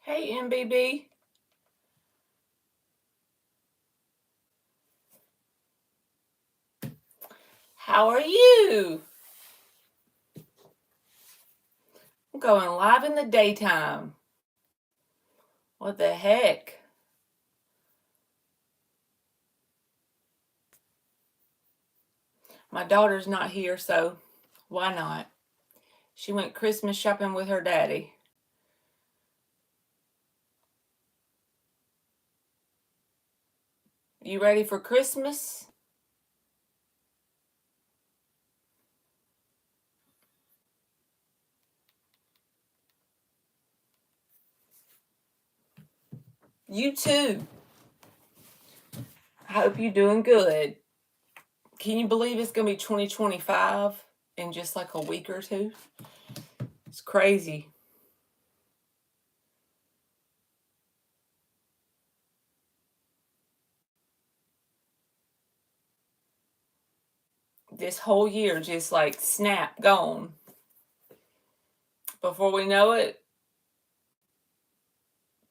Hey, MBB. How are you? I'm going live in the daytime. What the heck? My daughter's not here, so why not? She went Christmas shopping with her daddy. You ready for Christmas? You too. I hope you're doing good. Can you believe it's going to be 2025 in just like a week or two? It's crazy. This whole year just like snap, gone. Before we know it,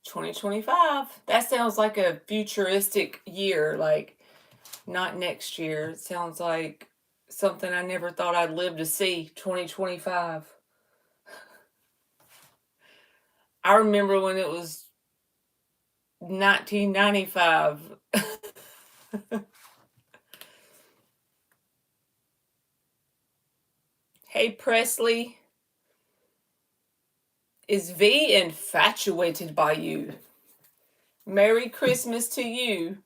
2025. That sounds like a futuristic year, like not next year. It sounds like something I never thought I'd live to see. 2025. I remember when it was 1995. Hey, Presley. Is V infatuated by you? Merry Christmas to you.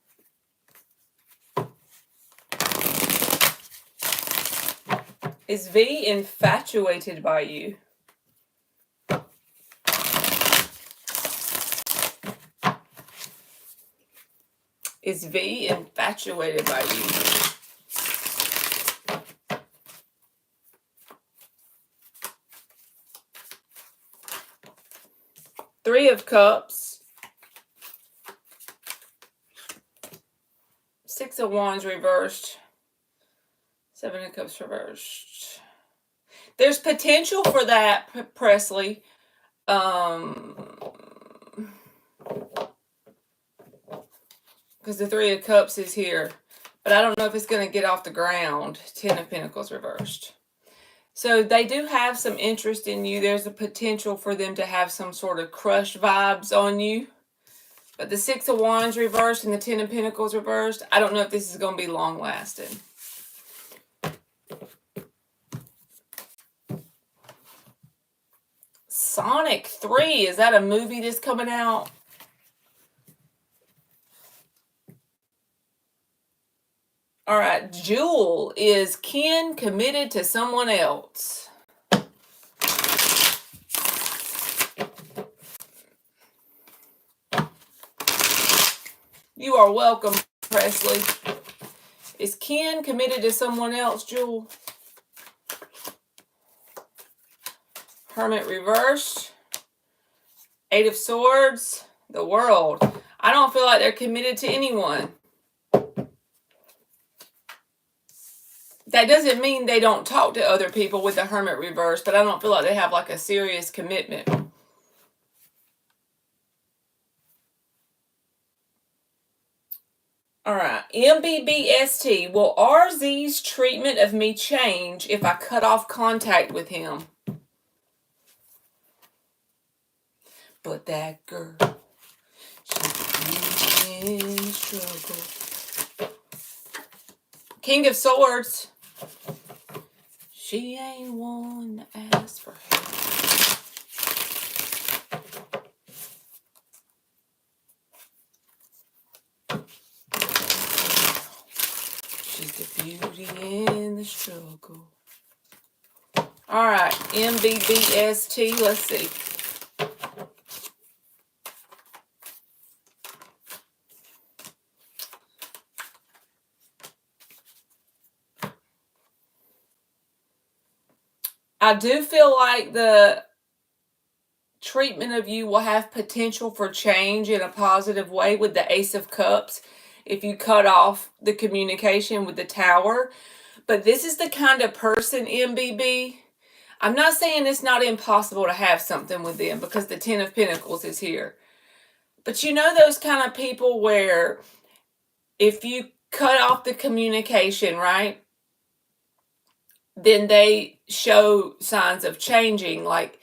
Is V infatuated by you? Is V infatuated by you? Three of Cups. Six of Wands reversed. Seven of Cups reversed. There's potential for that, Presley. Because the Three of Cups is here. But I don't know if it's going to get off the ground. Ten of Pentacles reversed. So they do have some interest in you. There's a potential for them to have some sort of crush vibes on you. But the Six of Wands reversed and the Ten of Pentacles reversed, I don't know if this is going to be long lasting. Sonic 3, is that a movie that's coming out? All right, Jewel, is Ken committed to someone else? You are welcome, Presley. Is Ken committed to someone else, Jewel? Hermit reversed. Eight of Swords. The World. I don't feel like they're committed to anyone. That doesn't mean they don't talk to other people with the Hermit reverse, but I don't feel like they have like a serious commitment. All right, MBBST, will RZ's treatment of me change if I cut off contact with him? But that girl, she's in struggle. King of Swords. She ain't one to ask for help. She's the beauty in the struggle. All right, MBBST, let's see. I do feel like the treatment of you will have potential for change in a positive way with the Ace of Cups if you cut off the communication with the Tower. But this is the kind of person, MBB, I'm not saying it's not impossible to have something with them because the Ten of Pentacles is here. But you know those kind of people where if you cut off the communication, right, then they show signs of changing. Like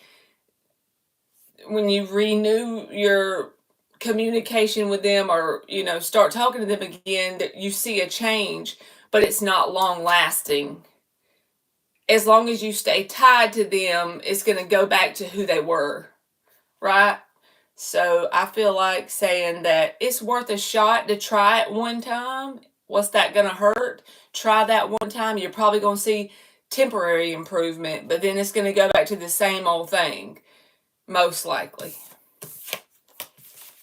when you renew your communication with them, or start talking to them again, that you see a change, but it's not long lasting. As long as you stay tied to them, it's going to go back to who they were, right? So I feel like saying that it's worth a shot to try it one time. What's that going to hurt? Try that one time. You're probably going to see temporary improvement, but then it's going to go back to the same old thing, most likely.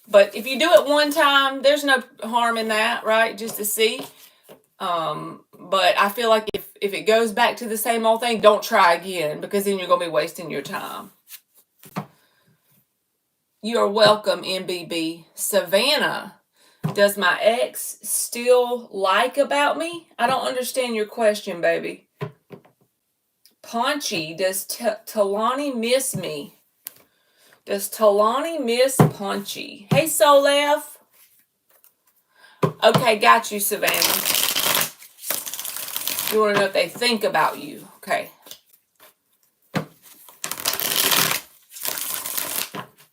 But if you do it one time, there's no harm in that, right? Just to see. But I feel like if it goes back to the same old thing, don't try again, because then you're going to be wasting your time. You are welcome, MBB. Savannah, does my ex still like about me? I don't understand your question, baby. Paunchy, does Talani miss me? Does Talani miss Paunchy? Hey, Solef. Okay, got you, Savannah. You want to know if they think about you. Okay.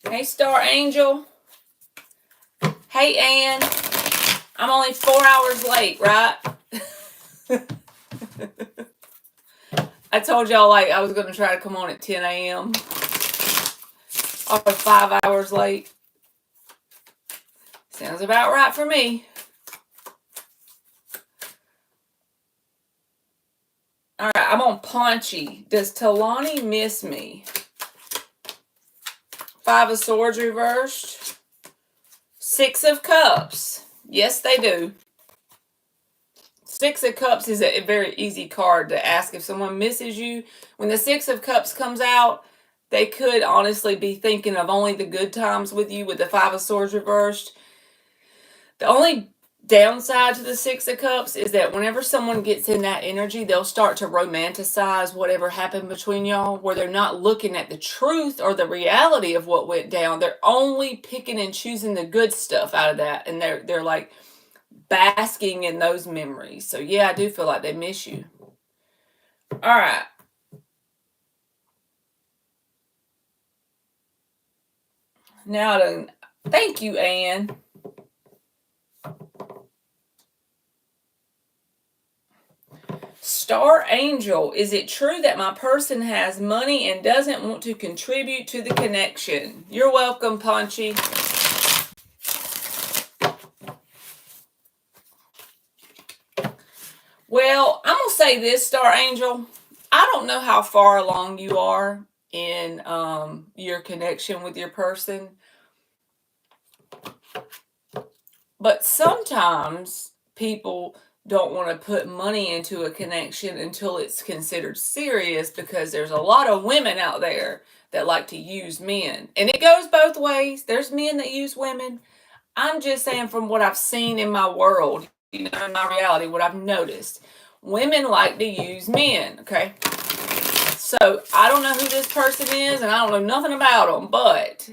Hey, Star Angel. Hey, Ann. I'm only 4 hours late, right? I told y'all like I was going to try to come on at 10 a.m. Or 5 hours late. Sounds about right for me. All right, I'm on Paunchy. Does Talani miss me? 5 of Swords reversed. 6 of Cups. Yes, they do. 6 of Cups is a very easy card to ask if someone misses you. When the 6 of Cups comes out, they could honestly be thinking of only the good times with you with the 5 of Swords reversed. The only downside to the 6 of Cups is that whenever someone gets in that energy, they'll start to romanticize whatever happened between y'all, where they're not looking at the truth or the reality of what went down. They're only picking and choosing the good stuff out of that, and they're like basking in those memories. So yeah, I do feel like they miss you. All right. Now then, thank you, Anne. Star Angel, is it true that my person has money and doesn't want to contribute to the connection? You're welcome, Paunchy. Well, I'm going to say this, Star Angel. I don't know how far along you are in your connection with your person. But sometimes people don't want to put money into a connection until it's considered serious, because there's a lot of women out there that like to use men. And it goes both ways. There's men that use women. I'm just saying from what I've seen in my world, in my reality, what I've noticed. Women like to use men, okay? So I don't know who this person is, and I don't know nothing about them, but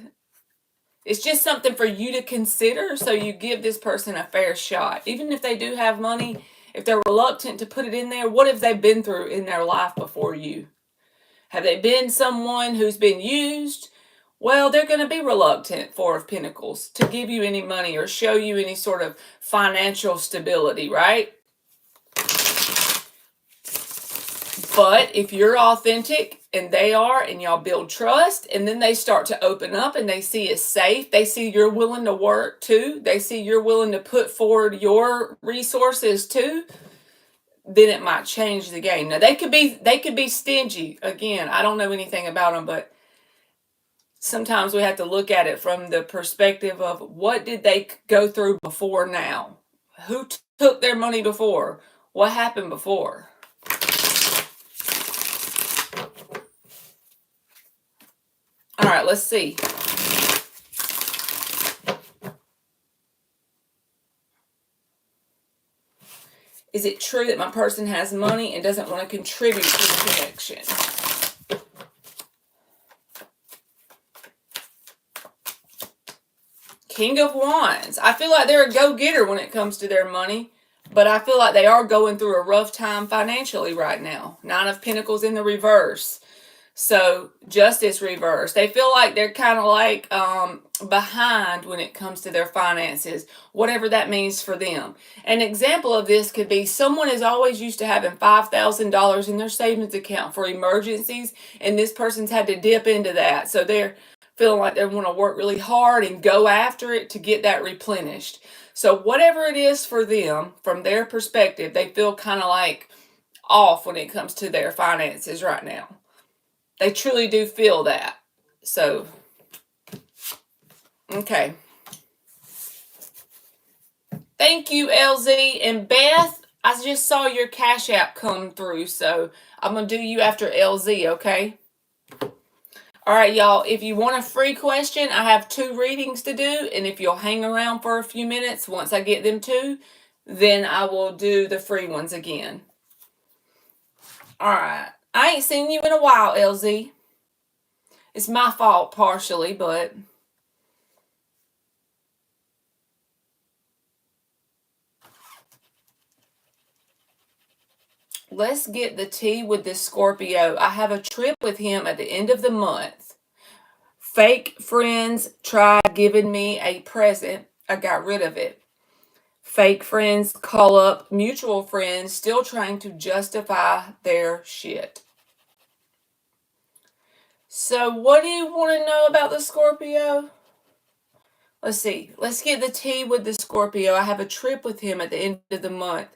it's just something for you to consider, so you give this person a fair shot. Even if they do have money, if they're reluctant to put it in there, what have they been through in their life before you? Have they been someone who's been used? Well, they're going to be reluctant, 4 of Pentacles, to give you any money or show you any sort of financial stability, right? But if you're authentic and they are, and y'all build trust, and then they start to open up and they see it's safe, they see you're willing to work too, they see you're willing to put forward your resources too, then it might change the game. Now they could be stingy. Again, I don't know anything about them, but sometimes we have to look at it from the perspective of what did they go through before now? Who took their money before? What happened before? All right, let's see. Is it true that my person has money and doesn't want to contribute to the connection? King of Wands. I feel like they're a go-getter when it comes to their money, but I feel like they are going through a rough time financially right now. Nine of Pentacles in the reverse. So, Justice reverse. They feel like they're kind of like behind when it comes to their finances, whatever that means for them. An example of this could be someone is always used to having $5,000 in their savings account for emergencies, and this person's had to dip into that. So they're feeling like they want to work really hard and go after it to get that replenished. So whatever it is for them, from their perspective, they feel kind of like off when it comes to their finances right now. They truly do feel that. So, okay. Thank you, LZ. And Beth, I just saw your Cash App come through, so I'm going to do you after LZ, okay? All right, y'all. If you want a free question, I have 2 readings to do, and if you'll hang around for a few minutes, once I get them 2, then I will do the free ones again. All right. I ain't seen you in a while, LZ. It's my fault partially, but let's get the tea with this Scorpio. I have a trip with him at the end of the month. Fake friends tried giving me a present. I got rid of it. Fake friends call up mutual friends still trying to justify their shit. So what do you want to know about the Scorpio? Let's see. Let's get the tea with the Scorpio. I have a trip with him at the end of the month.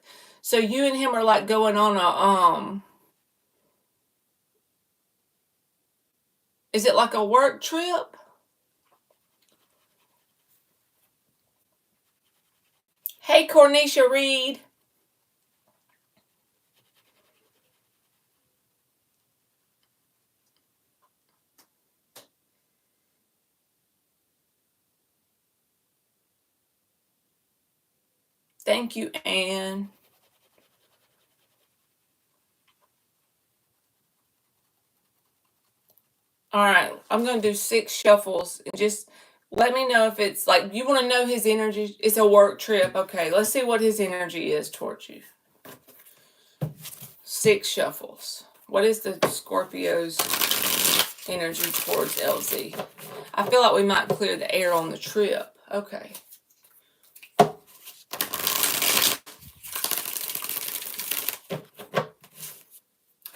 So you and him are like going on a is it like a work trip? Hey, Cornisha Reed. Thank you, Anne. All right, I'm going to do 6 shuffles and just let me know if it's like you want to know his energy. It's a work trip. Okay, let's see what his energy is towards you. 6 shuffles. What is the Scorpio's energy towards LZ? I feel like we might clear the air on the trip. Okay.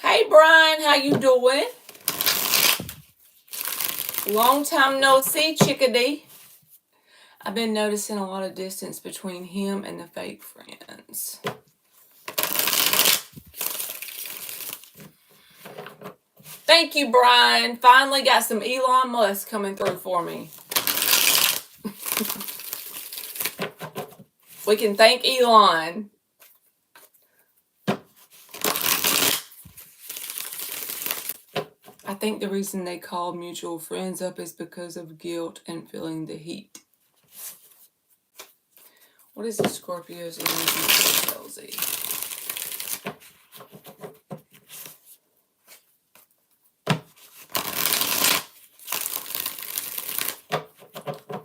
Hey, Brian, how you doing? Long time no see, chickadee. I've been noticing a lot of distance between him and the fake friends. Thank you, Brian. Finally got some Elon Musk coming through for me. We can thank Elon. I think the reason they call mutual friends up is because of guilt and feeling the heat. What is the Scorpio's energy for LZ?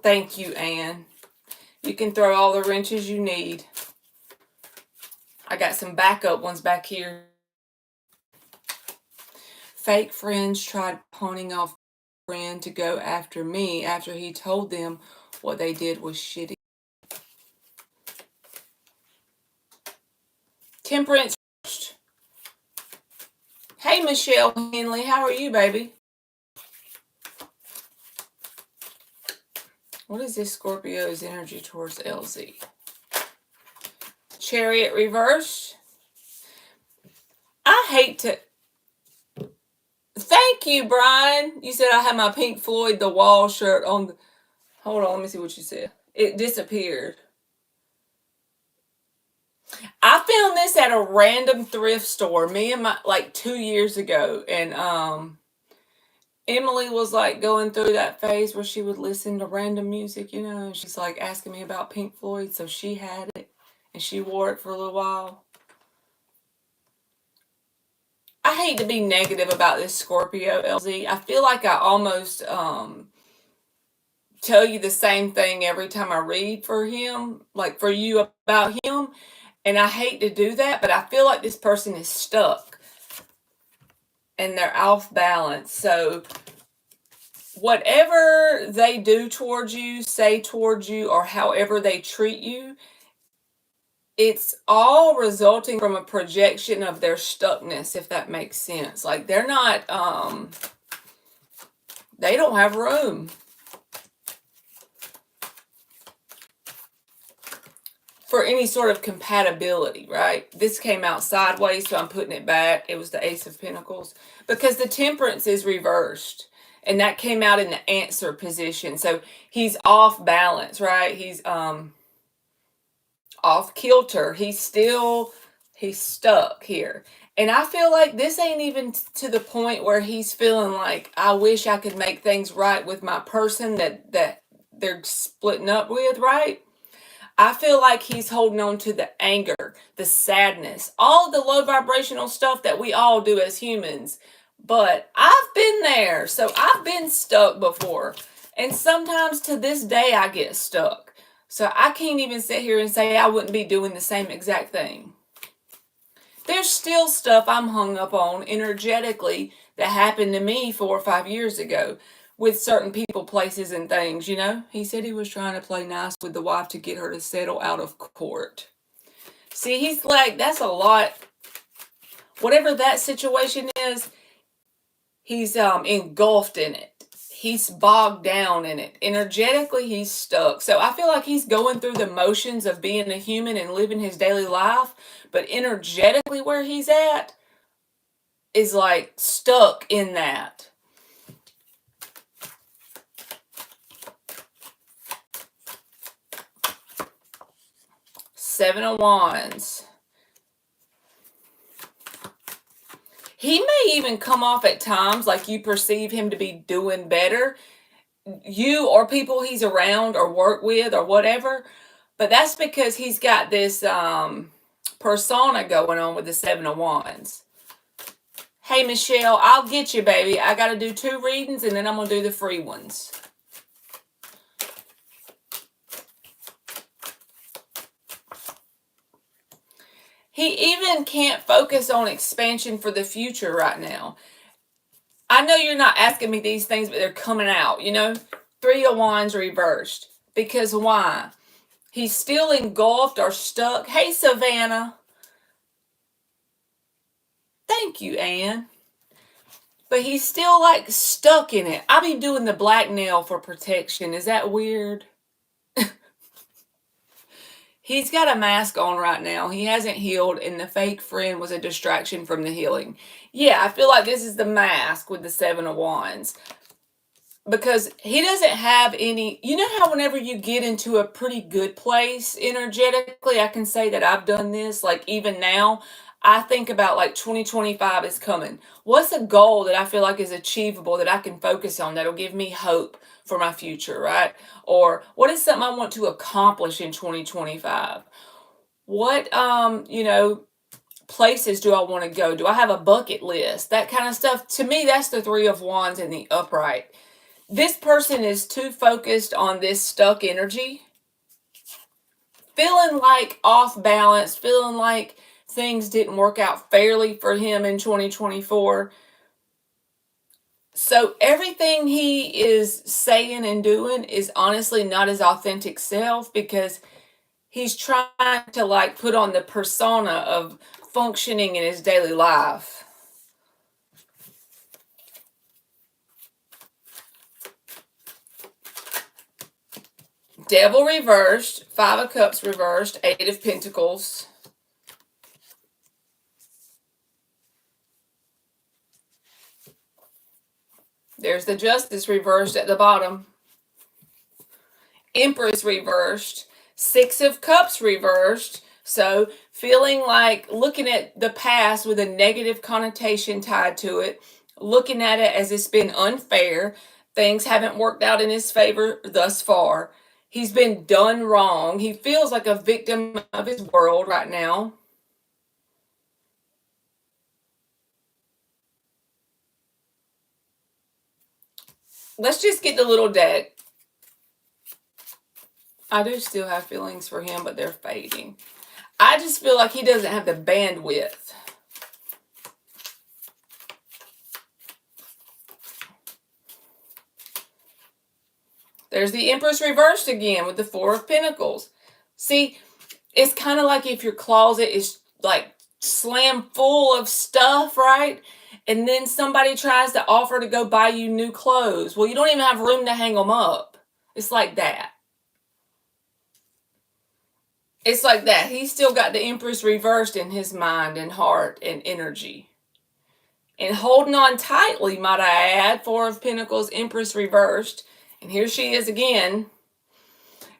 Thank you, Anne. You can throw all the wrenches you need. I got some backup ones back here. Fake friends tried pawning off a friend to go after me after he told them what they did was shitty. Temperance. Hey, Michelle Henley, how are you, baby? What is this Scorpio's energy towards LZ? Chariot reversed. I hate to... Thank you, Brian. You said I had my Pink Floyd The Wall shirt on the... Hold on, let me see what you said. It disappeared. I found this at a random thrift store, me and my, like 2 years ago, and Emily was like going through that phase where she would listen to random music, you know, and she's like asking me about Pink Floyd, so she had it, and she wore it for a little while. I hate to be negative about this Scorpio, LZ. I feel like I almost tell you the same thing every time I read for him, like for you about him. And I hate to do that, but I feel like this person is stuck and they're off balance. So whatever they do towards you, say towards you, or however they treat you, it's all resulting from a projection of their stuckness, if that makes sense. Like they're not, they don't have room for any sort of compatibility, right? This came out sideways, so I'm putting it back. It was the Ace of Pentacles because the Temperance is reversed. And that came out in the answer position. So he's off balance, right? He's off kilter. He's stuck here. And I feel like this ain't even to the point where he's feeling like, I wish I could make things right with my person that they're splitting up with, right? I feel like he's holding on to the anger, the sadness, all the low vibrational stuff that we all do as humans. But I've been there, so I've been stuck before. And sometimes to this day I get stuck. So I can't even sit here and say I wouldn't be doing the same exact thing. There's still stuff I'm hung up on energetically that happened to me 4 or 5 years ago with certain people, places, and things, you know? He said he was trying to play nice with the wife to get her to settle out of court. See, he's like, that's a lot. Whatever that situation is, he's engulfed in it. He's bogged down in it. Energetically, he's stuck. So I feel like he's going through the motions of being a human and living his daily life, but energetically where he's at is like stuck in that. Seven of Wands. He may even come off at times like you perceive him to be doing better. You or people he's around or work with or whatever. But that's because he's got this persona going on with the Seven of Wands. Hey, Michelle, I'll get you, baby. I got to do 2 readings and then I'm going to do the free ones. He even can't focus on expansion for the future right now. I know you're not asking me these things, but they're coming out, you know? 3 of Wands reversed. Because why? He's still engulfed or stuck. Hey, Savannah. Thank you, Anne. But he's still like stuck in it. I'll be doing the black nail for protection. Is that weird? He's got a mask on right now. He hasn't healed, and the fake friend was a distraction from the healing. Yeah, I feel like this is the mask with the Seven of Wands. Because he doesn't have any, you know how whenever you get into a pretty good place energetically, I can say that I've done this, like even now, I think about like 2025 is coming. What's a goal that I feel like is achievable that I can focus on that'll give me hope for my future, right? Or what is something I want to accomplish in 2025? What, you know, places do I want to go? Do I have a bucket list? That kind of stuff. To me, that's the 3 of Wands in the upright. This person is too focused on this stuck energy, feeling like off balance, feeling like things didn't work out fairly for him in 2024. So everything he is saying and doing is honestly not his authentic self because he's trying to like put on the persona of functioning in his daily life. Devil reversed, 5 of Cups reversed, 8 of Pentacles. There's the Justice reversed at the bottom. Empress reversed, 6 of Cups reversed. So feeling like looking at the past with a negative connotation tied to it, looking at it as it's been unfair, things haven't worked out in his favor thus far. He's been done wrong. He feels like a victim of his world right now. Let's just get the little deck. I do still have feelings for him, but they're fading. I just feel like he doesn't have the bandwidth. There's the Empress reversed again with the Four of Pentacles. See, it's kind of like if your closet is like slam full of stuff, right? And then somebody tries to offer to go buy you new clothes. Well, you don't even have room to hang them up. It's like that. It's like that. He's still got the Empress reversed in his mind and heart and energy. And holding on tightly, might I add, Four of Pentacles, Empress reversed. And here she is again.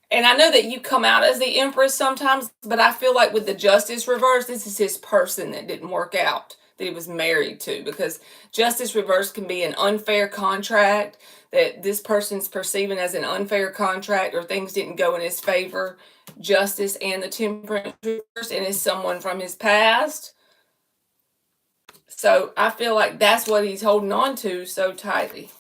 And I know that you come out as the Empress sometimes, but I feel like with the Justice reversed, this is his person that didn't work out, that he was married to. Because Justice reversed can be an unfair contract that this person's perceiving as an unfair contract, or things didn't go in his favor. Justice and the Temperance reversed, and is someone from his past. So I feel like that's what he's holding on to so tightly.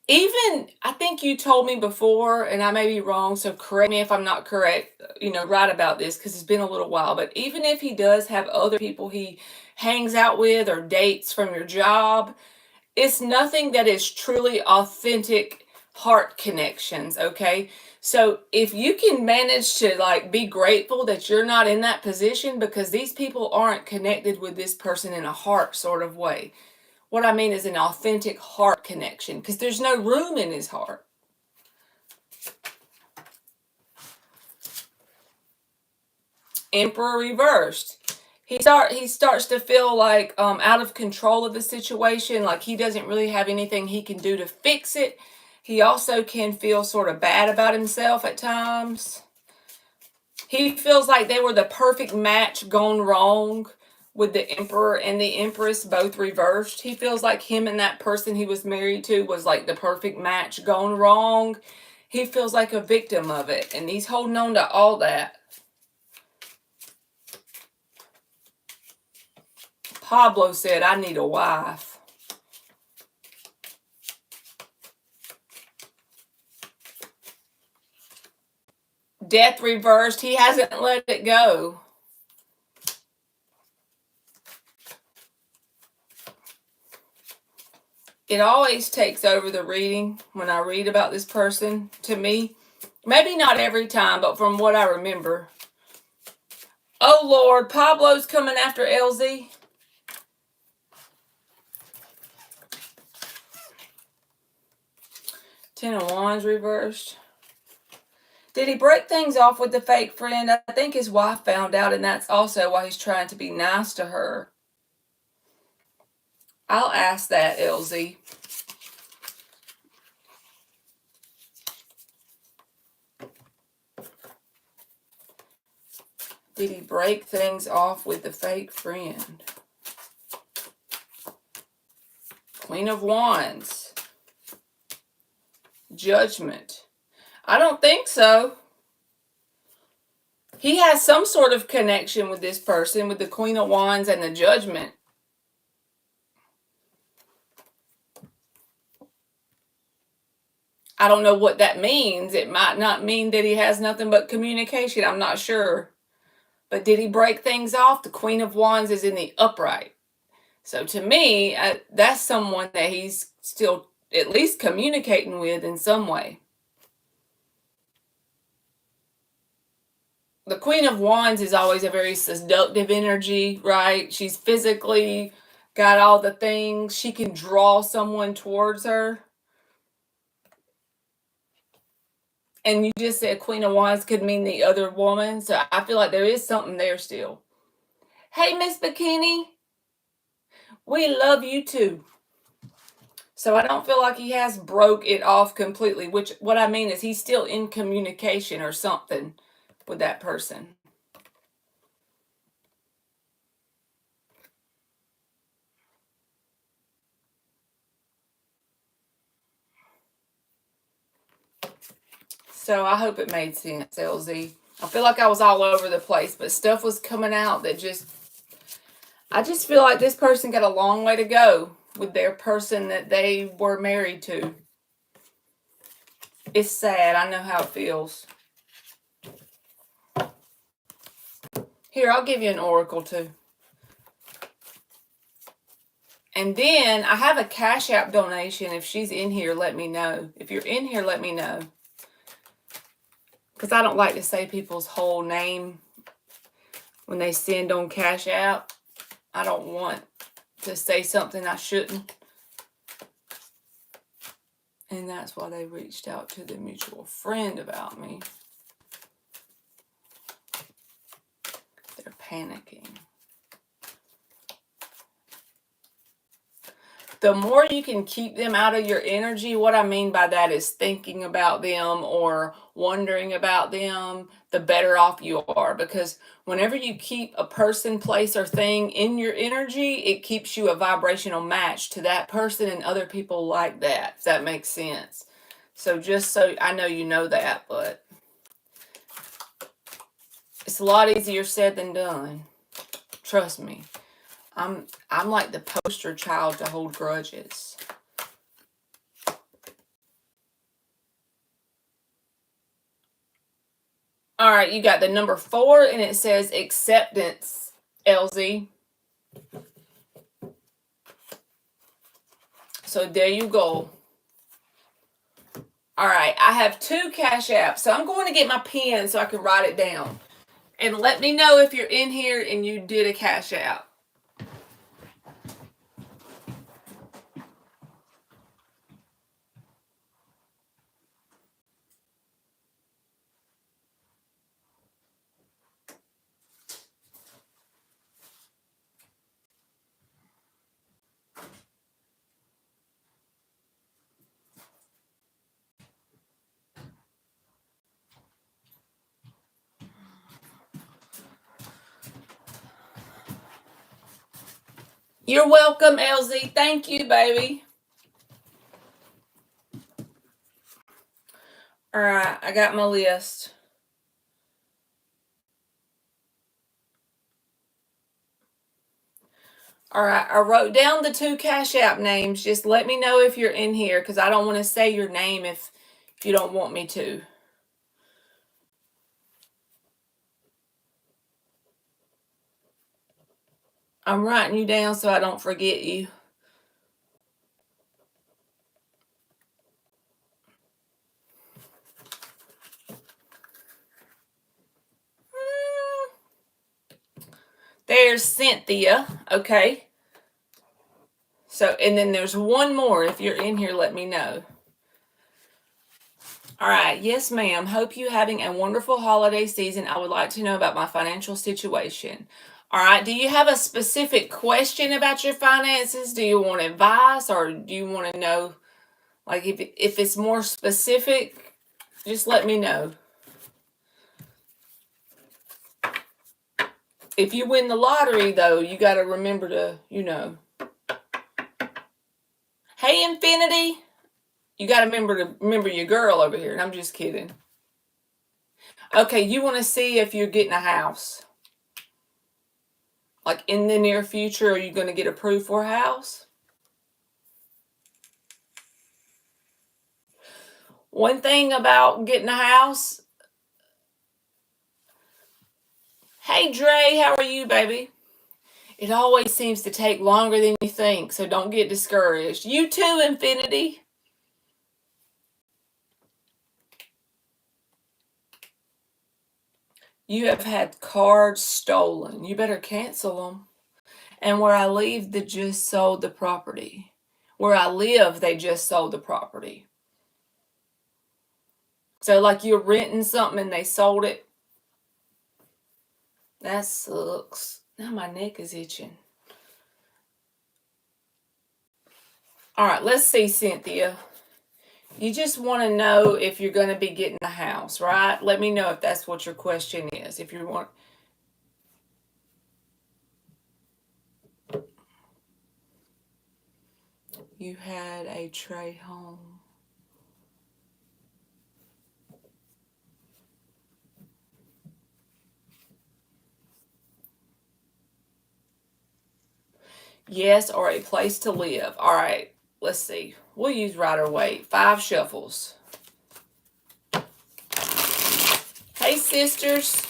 Even, I think you told me before, and I may be wrong, so correct me if I'm not correct, right about this, because it's been a little while, but even if he does have other people he hangs out with or dates from your job, it's nothing that is truly authentic heart connections, okay? So if you can manage to be grateful that you're not in that position, because these people aren't connected with this person in a heart sort of way. What I mean is an authentic heart connection, because there's no room in his heart. Emperor reversed. He starts to feel like out of control of the situation, like he doesn't really have anything he can do to fix it. He also can feel sort of bad about himself at times. He feels like they were the perfect match gone wrong, with the Emperor and the Empress both reversed. He feels like him and that person he was married to was like the perfect match gone wrong. He feels like a victim of it, and he's holding on to all that. Pablo said, I need a wife. Death reversed. He hasn't let it go. It always takes over the reading when I read about this person, to me. Maybe not every time, but from what I remember. Oh, Lord, Pablo's coming after LZ. Ten of Wands reversed. Did he break things off with the fake friend? I think his wife found out, and that's also why he's trying to be nice to her. I'll ask that, LZ. Did he break things off with the fake friend? Queen of Wands. Judgment. I don't think so. He has some sort of connection with this person, with the Queen of Wands and the Judgment. I don't know what that means. It might not mean that he has nothing but communication. I'm not sure. But did he break things off? The Queen of Wands is in the upright. So to me, that's someone that he's still at least communicating with in some way. The Queen of Wands is always a very seductive energy, right? She's physically got all the things. She can draw someone towards her. And you just said Queen of Wands could mean the other woman. So I feel like there is something there still. Hey, Miss Bikini. We love you too. So I don't feel like he has broke it off completely. Which, what I mean is he's still in communication or something with that person. So I hope it made sense, LZ. I feel like I was all over the place, but stuff was coming out that I just feel like this person got a long way to go with their person that they were married to. It's sad. I know how it feels. Here, I'll give you an oracle too. And then I have a Cash App donation. If she's in here, let me know. If you're in here, let me know. Because I don't like to say people's whole name when they send on Cash App. I don't want to say something I shouldn't. And that's why they reached out to the mutual friend about me. They're panicking. The more you can keep them out of your energy, what I mean by that is thinking about them or wondering about them, the better off you are. Because whenever you keep a person, place, or thing in your energy, it keeps you a vibrational match to that person and other people like that, if that makes sense. So just so I know you know that, but it's a lot easier said than done. Trust me. I'm like the poster child to hold grudges. All right, you got the number 4, and it says acceptance, LZ. So there you go. All right, I have 2 Cash Apps, so I'm going to get my pen so I can write it down. And let me know if you're in here and you did a Cash App. You're welcome, LZ. Thank you, baby. All right, I got my list. All right, I wrote down the 2 Cash App names. Just let me know if you're in here because I don't want to say your name if you don't want me to. I'm writing you down so I don't forget you. There's Cynthia. Okay. So, and then there's one more. If you're in here, let me know. All right. Yes, ma'am. Hope you having a wonderful holiday season. I would like to know about my financial situation. All right. Do you have a specific question about your finances? Do you want advice or do you want to know, like, if it's more specific, just let me know. If you win the lottery, though, you got to remember to, Hey, Infinity. You got to remember your girl over here. And I'm just kidding. Okay, you want to see if you're getting a house. Like in the near future, are you going to get approved for a house? One thing about getting a house. Hey, Dre, how are you, baby? It always seems to take longer than you think, so don't get discouraged. You too, Infinity. You have had cards stolen. You better cancel them. And where I live, they just sold the property. Where I live, they just sold the property. So like you're renting something and they sold it. That sucks. Now my neck is itching. All right, let's see, Cynthia. You just want to know if you're going to be getting a house, right? Let me know if that's what your question is. If you want. You had a Trey home. Yes, or a place to live. All right, let's see. We'll use Rider-Waite. 5 shuffles. Hey, sisters.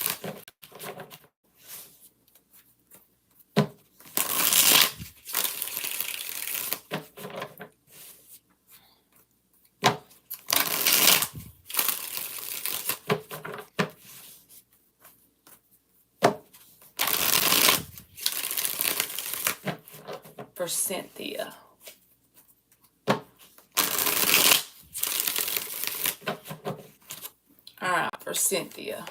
for Cynthia? All right, for Cynthia.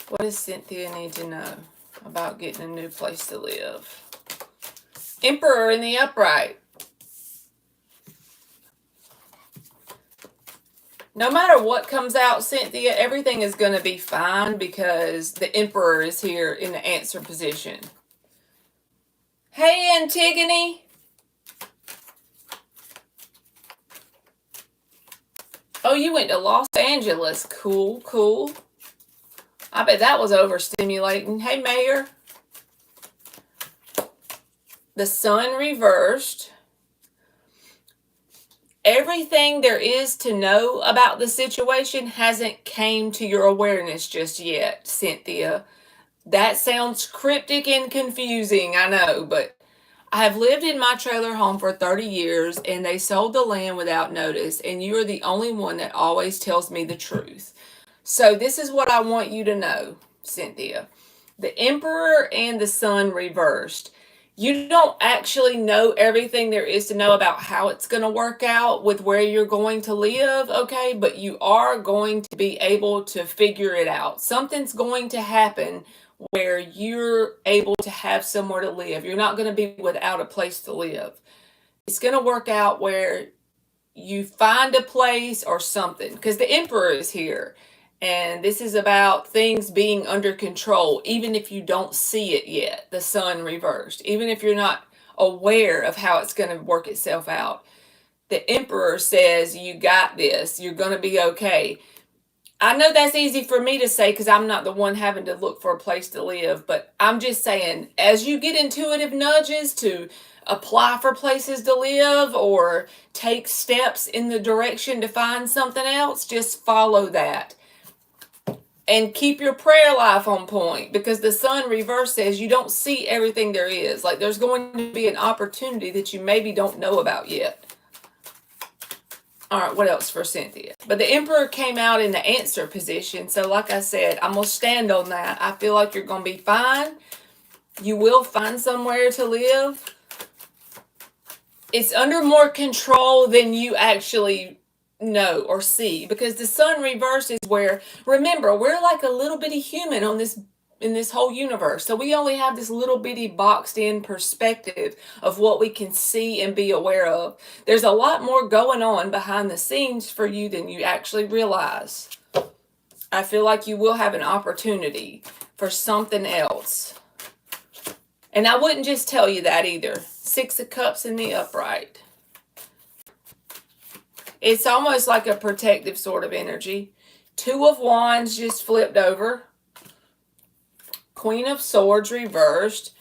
What does Cynthia need to know about getting a new place to live? Emperor in the upright. No matter what comes out, Cynthia, everything is going to be fine because the Emperor is here in the answer position. Hey, Antigone. Oh, you went to Los Angeles. Cool, cool. I bet that was overstimulating. Hey, Mayor. The Sun reversed. Everything there is to know about the situation hasn't came to your awareness just yet, Cynthia. That sounds cryptic and confusing, I know, but I have lived in my trailer home for 30 years and they sold the land without notice, and you are the only one that always tells me the truth. So this is what I want you to know, Cynthia. The Emperor and the Sun reversed. You don't actually know everything there is to know about how it's going to work out with where you're going to live, okay? But you are going to be able to figure it out. Something's going to happen where you're able to have somewhere to live. You're not going to be without a place to live. It's going to work out where you find a place or something, because the Emperor is here. And this is about things being under control, even if you don't see it yet, the Sun reversed, even if you're not aware of how it's going to work itself out. The Emperor says, you got this, you're going to be okay. I know that's easy for me to say because I'm not the one having to look for a place to live, but I'm just saying, as you get intuitive nudges to apply for places to live or take steps in the direction to find something else, just follow that. And keep your prayer life on point, because the Sun reverse says you don't see everything there is. Like, there's going to be an opportunity that you maybe don't know about yet. All right, what else for Cynthia? But the Emperor came out in the answer position. So like I said, I'm going to stand on that. I feel like you're going to be fine. You will find somewhere to live. It's under more control than you actually know or see, because the Sun reverse is where, remember, we're like a little bitty human on this in this whole universe, so we only have this little bitty boxed in perspective of what we can see and be aware of. There's a lot more going on behind the scenes for you than you actually realize. I feel like you will have an opportunity for something else, and I wouldn't just tell you that either. 6 of Cups in the upright. It's almost like a protective sort of energy. 2 of Wands just flipped over. Queen of Swords reversed.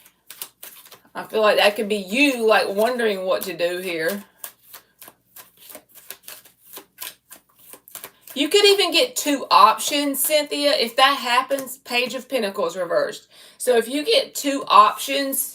I feel like that could be you, like, wondering what to do here. You could even get 2 options, Cynthia. If that happens, Page of Pentacles reversed. So if you get 2 options,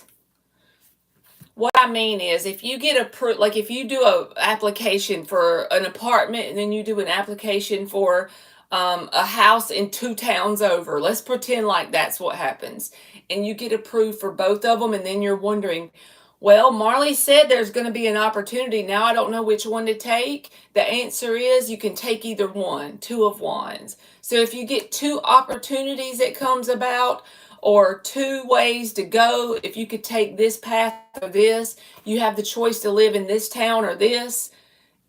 what I mean is, if you get like if you do a application for an apartment and then you do an application for a house in 2 towns over, let's pretend like that's what happens, and you get approved for both of them, and then you're wondering, well, Marley said there's going to be an opportunity. Now I don't know which one to take. The answer is you can take either one. 2 of Wands. So if you get 2 opportunities that comes about, or 2 ways to go, if you could take this path or this, you have the choice to live in this town or this.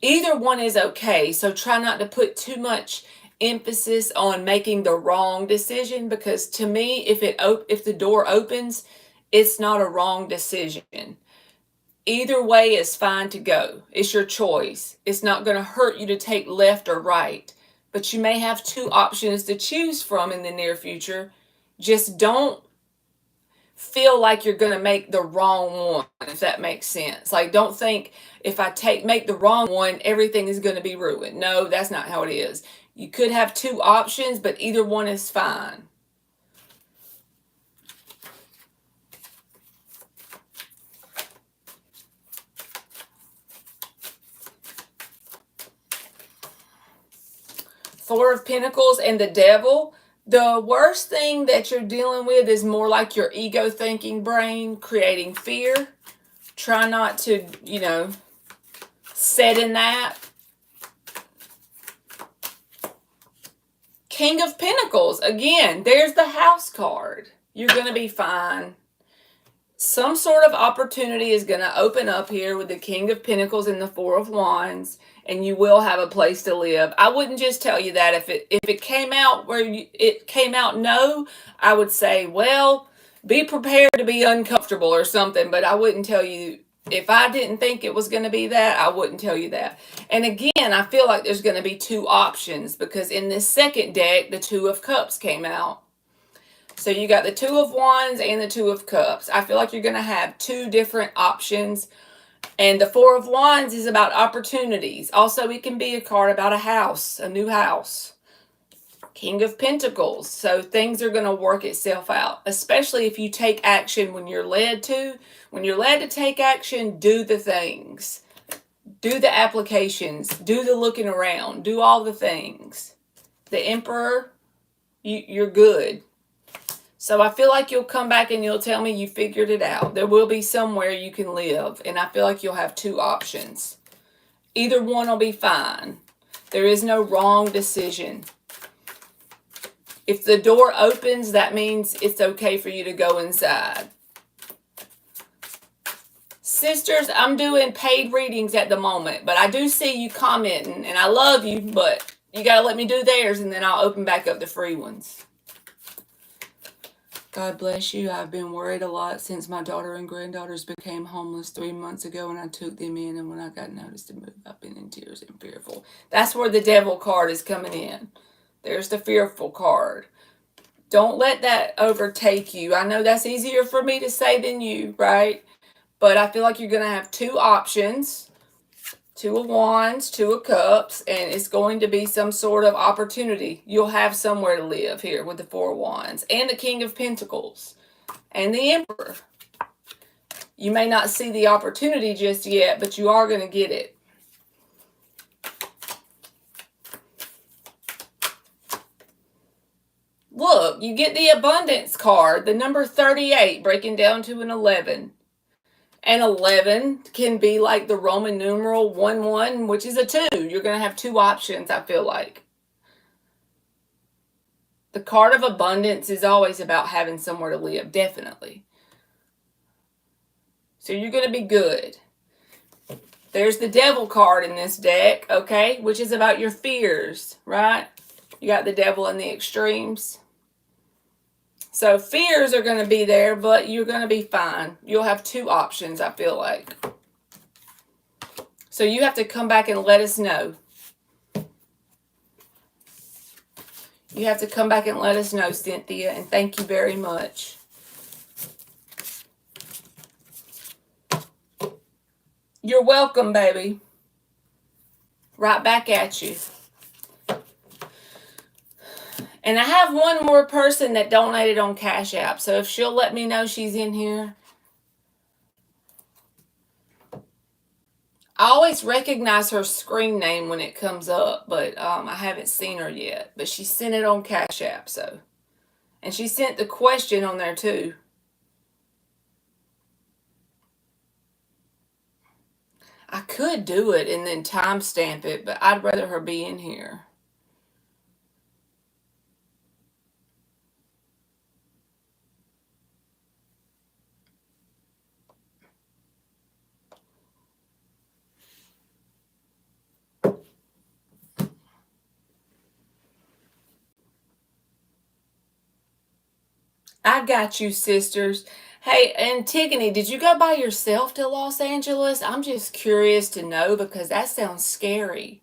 Either one is okay. So try not to put too much emphasis on making the wrong decision, because to me, if the door opens, it's not a wrong decision. Either way is fine to go. It's your choice. It's not going to hurt you to take left or right, but you may have 2 options to choose from in the near future. Just don't feel like you're going to make the wrong one, if that makes sense. Like, don't think if I make the wrong one, everything is going to be ruined. No, that's not how it is. You could have 2 options, but either one is fine. Four of Pentacles and the Devil, the worst thing that you're dealing with is more like your ego thinking brain creating fear. Try not to, set in that. King of Pentacles. Again, there's the House card. You're going to be fine. Some sort of opportunity is going to open up here with the King of Pentacles and the Four of Wands, and you will have a place to live. I wouldn't just tell you that. If it came out it came out no, I would say, well, be prepared to be uncomfortable or something, but I wouldn't tell you. If I didn't think it was going to be that, I wouldn't tell you that. And again, I feel like there's going to be two options because in this second deck, the Two of Cups came out. So you got the Two of Wands and the Two of Cups. I feel like you're going to have two different options. And the Four of Wands is about opportunities. Also, it can be a card about a house, a new house. King of Pentacles. So things are going to work itself out, especially if you take action when you're led to. When you're led to take action, do the things. Do the applications. Do the looking around. Do all the things. The Emperor, you're good. So I feel like you'll come back and you'll tell me you figured it out. There will be somewhere you can live. And I feel like you'll have two options. Either one will be fine. There is no wrong decision. If the door opens, that means it's okay for you to go inside. Sisters, I'm doing paid readings at the moment, but I do see you commenting, and I love you, but you got to let me do theirs, and then I'll open back up the free ones. God bless you. I've been worried a lot since my daughter and granddaughters became homeless 3 months ago, and I took them in, and when I got noticed to move, I've been in tears and fearful. That's where the Devil card is coming in. There's the fearful card. Don't let that overtake you. I know that's easier for me to say than you, right? But I feel like you're going to have two options. Two of Wands, Two of Cups, and it's going to be some sort of opportunity. You'll have somewhere to live here with the Four of Wands and the King of Pentacles and the Emperor. You may not see the opportunity just yet, but you are going to get it. Look, you get the Abundance card, the number 38, breaking down to an 11. And 11 can be like the Roman numeral 11, which is a 2. You're going to have two options, I feel like. The card of abundance is always about having somewhere to live, definitely. So you're going to be good. There's the Devil card in this deck, okay, which is about your fears, right? You got the Devil in the extremes. So fears are going to be there, but you're going to be fine. You'll have two options, I feel like. So you have to come back and let us know. You have to come back and let us know, Cynthia, and thank you very much. You're welcome, baby. Right back at you. And I have one more person that donated on Cash App. So if she'll let me know she's in here. I always recognize her screen name when it comes up. But I haven't seen her yet. But she sent it on Cash App. So. And she sent the question on there too. I could do it and then timestamp it. But I'd rather her be in here. I got you, sisters. Hey, Antigone, did you go by yourself to Los Angeles? I'm just curious to know because that sounds scary.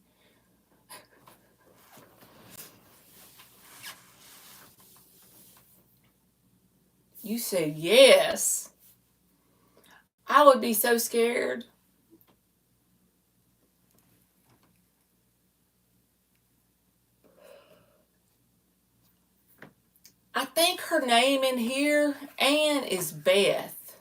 You said yes. I would be so scared. I think her name in here, Anne, is Beth.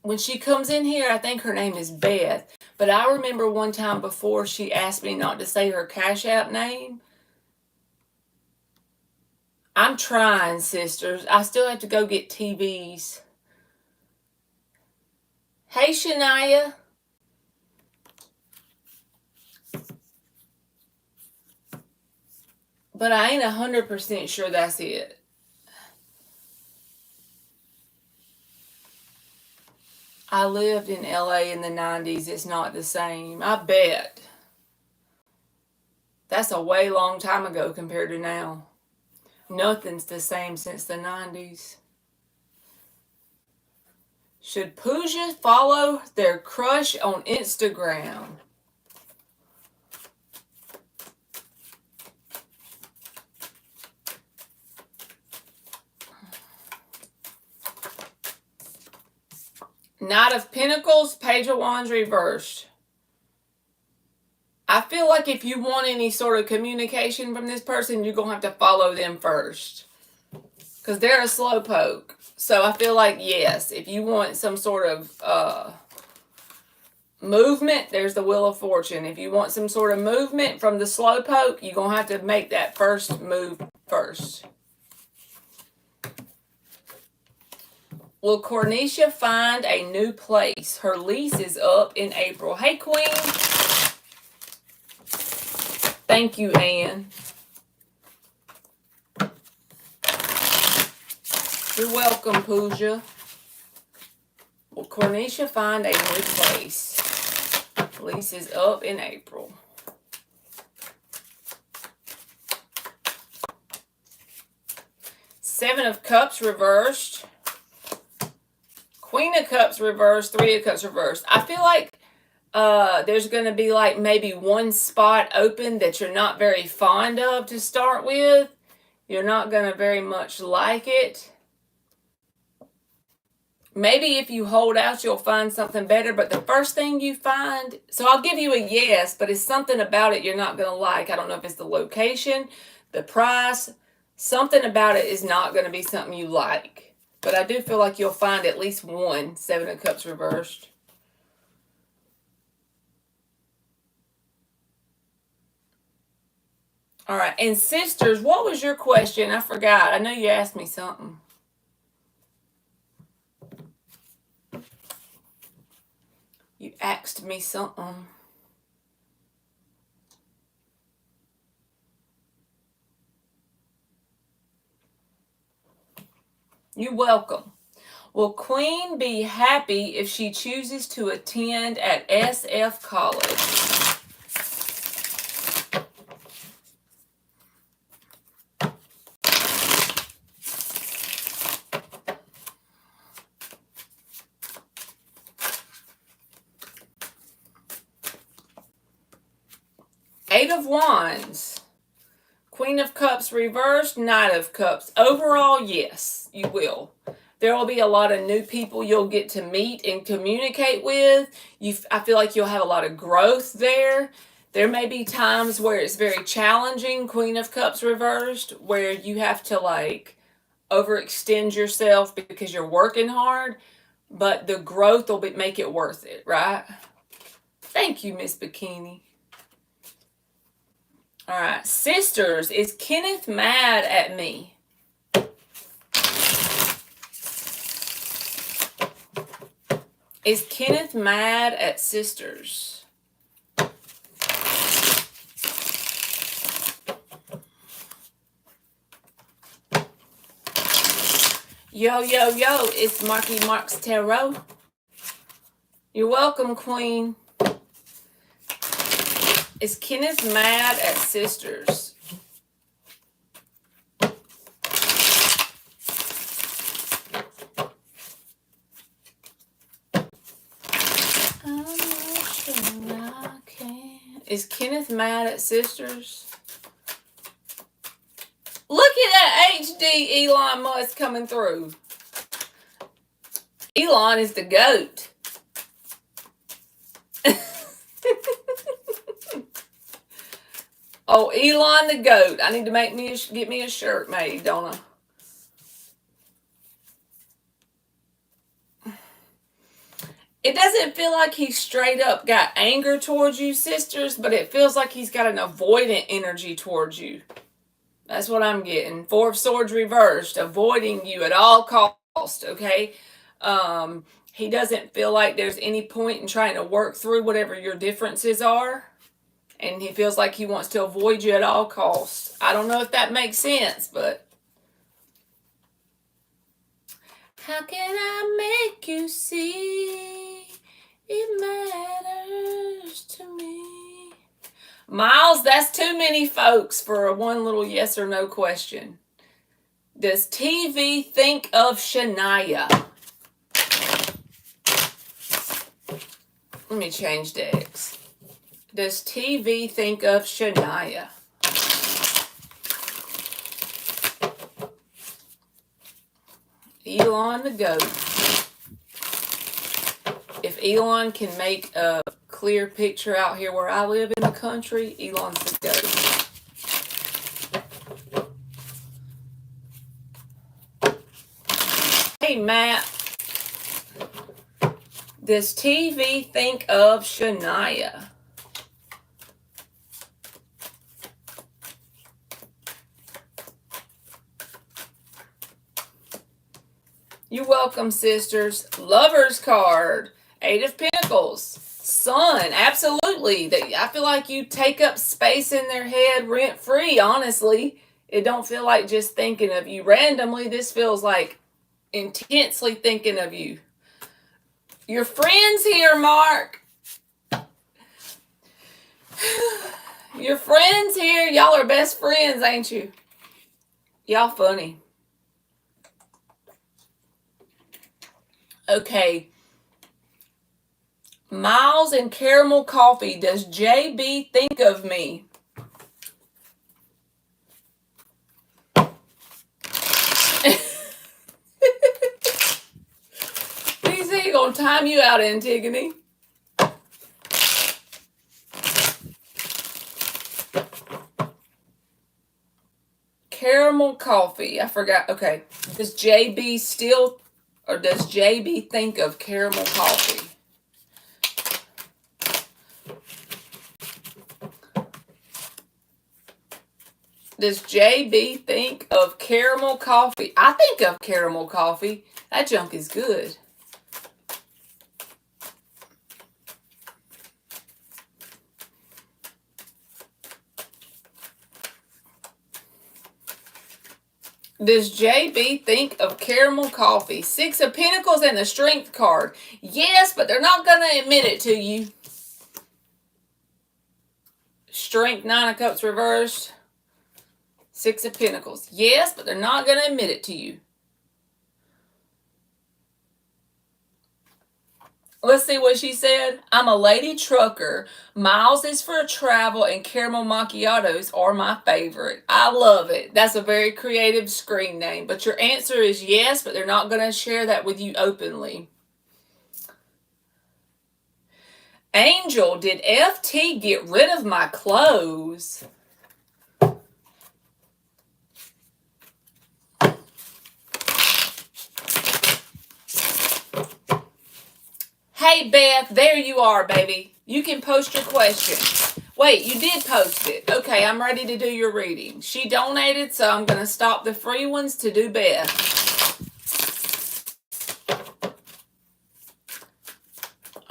When she comes in here, I think her name is Beth. But I remember one time before she asked me not to say her Cash App name. I'm trying, sisters. I still have to go get TVs. Hey, Shania. But I ain't 100% sure that's it. I lived in LA in the 90s. It's not the same. I bet. That's a way long time ago compared to now. Nothing's the same since the 90s. Should Pooja follow their crush on Instagram? Knight of Pentacles, Page of Wands reversed. I feel like if you want any sort of communication from this person, you're going to have to follow them first. Because they're a slowpoke. So I feel like, yes, if you want some sort of movement, there's the Wheel of Fortune. If you want some sort of movement from the slowpoke, you're going to have to make that first move first. Will Cornisha find a new place? Her lease is up in April. Hey, Queen. Thank you, Anne. You're welcome, Pooja. Will Cornisha find a new place? Lease is up in April. Seven of Cups reversed. Queen of Cups reversed. Three of Cups reversed. I feel like there's going to be like maybe one spot open that you're not very fond of to start with. You're not going to very much like it. Maybe if you hold out, you'll find something better. But the first thing you find, so I'll give you a yes, but it's something about it you're not going to like. I don't know if it's the location, the price. Something about it is not going to be something you like. But I do feel like you'll find at least one Seven of Cups reversed. All right. And sisters, what was your question? I forgot. I know you asked me something. You asked me something. You're welcome. Will Queen be happy if she chooses to attend at SF College? Eight of Wands. Queen of Cups reversed, Knight of Cups. Overall, yes, you will. There will be a lot of new people you'll get to meet and communicate with. I feel like you'll have a lot of growth there. There may be times where it's very challenging, Queen of Cups reversed, where you have to like overextend yourself because you're working hard, but the growth will make it worth it, right? Thank you, Miss Bikini. All right, sisters, is Kenneth mad at me? Is Kenneth mad at sisters? Yo, yo, yo, it's Marky Mark's Tarot. You're welcome, Queen. Is Kenneth mad at sisters? Is Kenneth mad at sisters? Look at that HD Elon Musk coming through. Elon is the GOAT. Oh, Elon the GOAT. I need to get me a shirt made, don't I? It doesn't feel like he's straight up got anger towards you, sisters, but it feels like he's got an avoidant energy towards you. That's what I'm getting. Four of Swords reversed, avoiding you at all cost, okay? He doesn't feel like there's any point in trying to work through whatever your differences are. And he feels like he wants to avoid you at all costs. I don't know if that makes sense, but how can I make you see it matters to me? Miles, that's too many folks for a one little yes or no question. Does TV think of Shania? Let me change decks. Does TV think of Shania? Elon the GOAT. If Elon can make a clear picture out here where I live in the country, Elon's the GOAT. Hey, Matt. Does TV think of Shania? You're welcome, sisters. Lover's card. Eight of Pentacles. Sun. Absolutely. I feel like you take up space in their head rent-free, honestly. It don't feel like just thinking of you randomly. This feels like intensely thinking of you. Your friends here, Mark. Your friends here. Y'all are best friends, ain't you? Y'all funny. Okay. Miles and caramel coffee. Does JB think of me? He's gonna time you out, Antigone. Caramel coffee. I forgot. Okay. Does JB still, or does JB think of caramel coffee? Does JB think of caramel coffee? I think of caramel coffee. That junk is good. Does JB think of caramel coffee? Six of Pentacles and the Strength card. Yes, but they're not going to admit it to you. Strength, Nine of Cups reversed. Six of Pentacles. Yes, but they're not going to admit it to you. Let's see what she said. I'm a lady trucker. Miles is for travel, and caramel macchiatos are my favorite. I love it. That's a very creative screen name. But your answer is yes, but they're not going to share that with you openly. Angel, did FT get rid of my clothes? Hey, Beth, there you are, baby. You can post your question. Wait, you did post it. Okay, I'm ready to do your reading. She donated, so I'm going to stop the free ones to do Beth.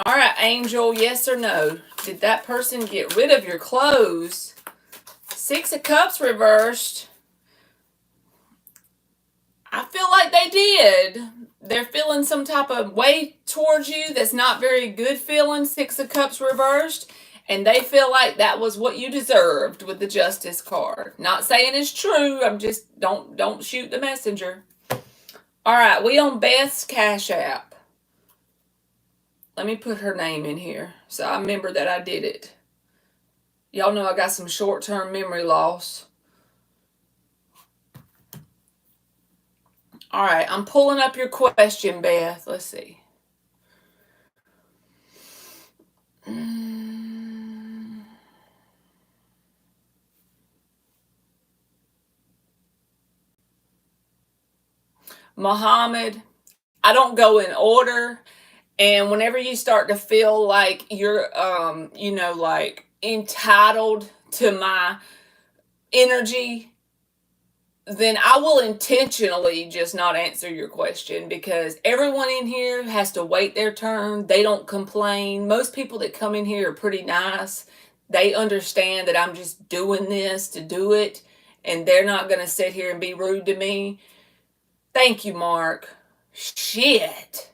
All right, Angel, yes or no? Did that person get rid of your clothes? Six of Cups reversed. I feel like they did. They're feeling some type of way towards you that's not very good feeling. Six of Cups reversed. And they feel like that was what you deserved with the Justice card. Not saying it's true. I'm just, don't shoot the messenger. All right, we on Beth's Cash App. Let me put her name in here so I remember that I did it. Y'all know I got some short-term memory loss. All right, I'm pulling up your question, Beth. Let's see. Muhammad, I don't go in order. And whenever you start to feel like you're, like entitled to my energy, then I will intentionally just not answer your question, because everyone in here has to wait their turn. They don't complain. Most people that come in here are pretty nice. They understand that I'm just doing this to do it, and they're not going to sit here and be rude to me. Thank you, Mark. Shit.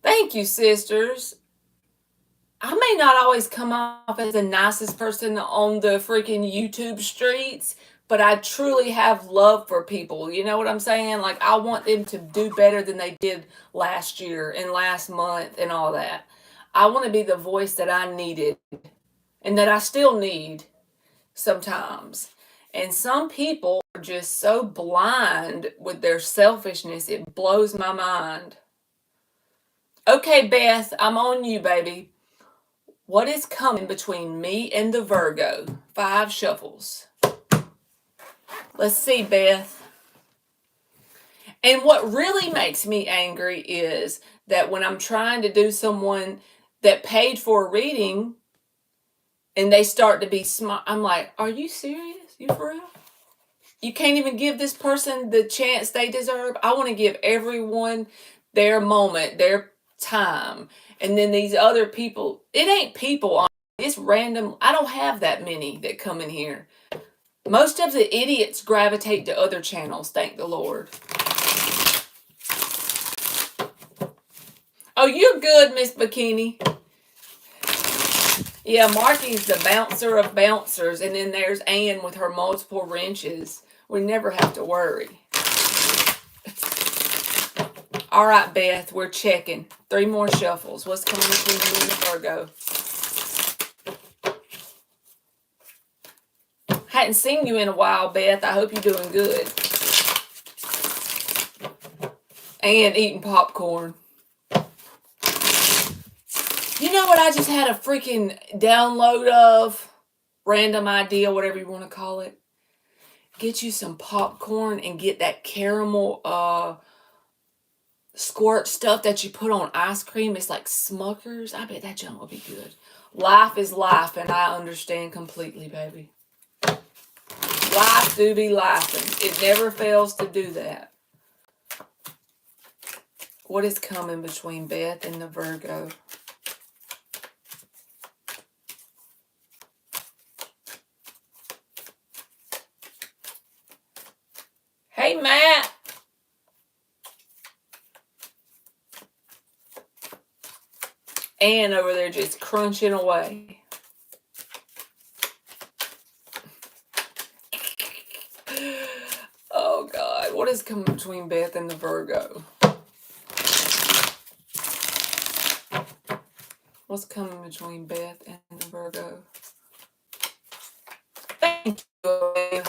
Thank you, sisters. I may not always come off as the nicest person on the freaking YouTube streets, but I truly have love for people. You know what I'm saying? Like, I want them to do better than they did last year and last month and all that. I want to be the voice that I needed and that I still need sometimes. And some people are just so blind with their selfishness, it blows my mind. Okay, Beth, I'm on you, baby. What is coming between me and the Virgo? 5 shuffles. Let's see, Beth. And what really makes me angry is that when I'm trying to do someone that paid for a reading and they start to be smart, I'm like, are you serious? You for real? You can't even give this person the chance they deserve? I want to give everyone their moment, their time. And then these other people, it ain't people, it's random. I don't have that many that come in here. Most of the idiots gravitate to other channels, thank the Lord. Oh, you're good, Miss Bikini. Yeah, Marky's the bouncer of bouncers, and then there's Ann with her multiple wrenches. We never have to worry. All right, Beth, we're checking. 3 more shuffles. What's coming between you and the Virgo? Hadn't seen you in a while, Beth. I hope you're doing good. And eating popcorn. You know what I just had a freaking download of? Random idea, whatever you want to call it. Get you some popcorn and get that caramel squirt stuff that you put on ice cream. It's like Smuckers. I bet that junk will be good. Life is life, and I understand completely, baby. Life do be laughing. It never fails to do that. What is coming between Beth and the Virgo? Hey, Matt. Ann over there just crunching away. Oh, God. What is coming between Beth and the Virgo? What's coming between Beth and the Virgo? Thank you.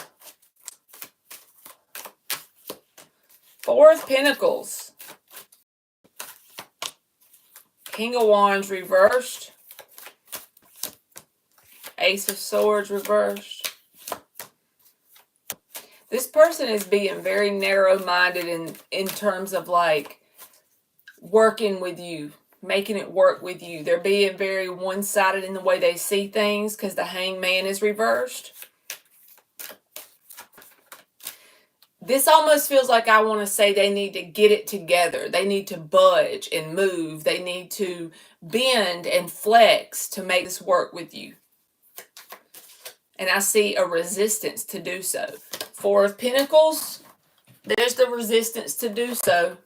4 of Pentacles. King of Wands reversed. Ace of Swords reversed. This person is being very narrow-minded in terms of like working with you, making it work with you. They're being very one-sided in the way they see things because the Hangman is reversed. This almost feels like I want to say they need to get it together. They need to budge and move. They need to bend and flex to make this work with you. And I see a resistance to do so. 4 of Pentacles, there's the resistance to do so.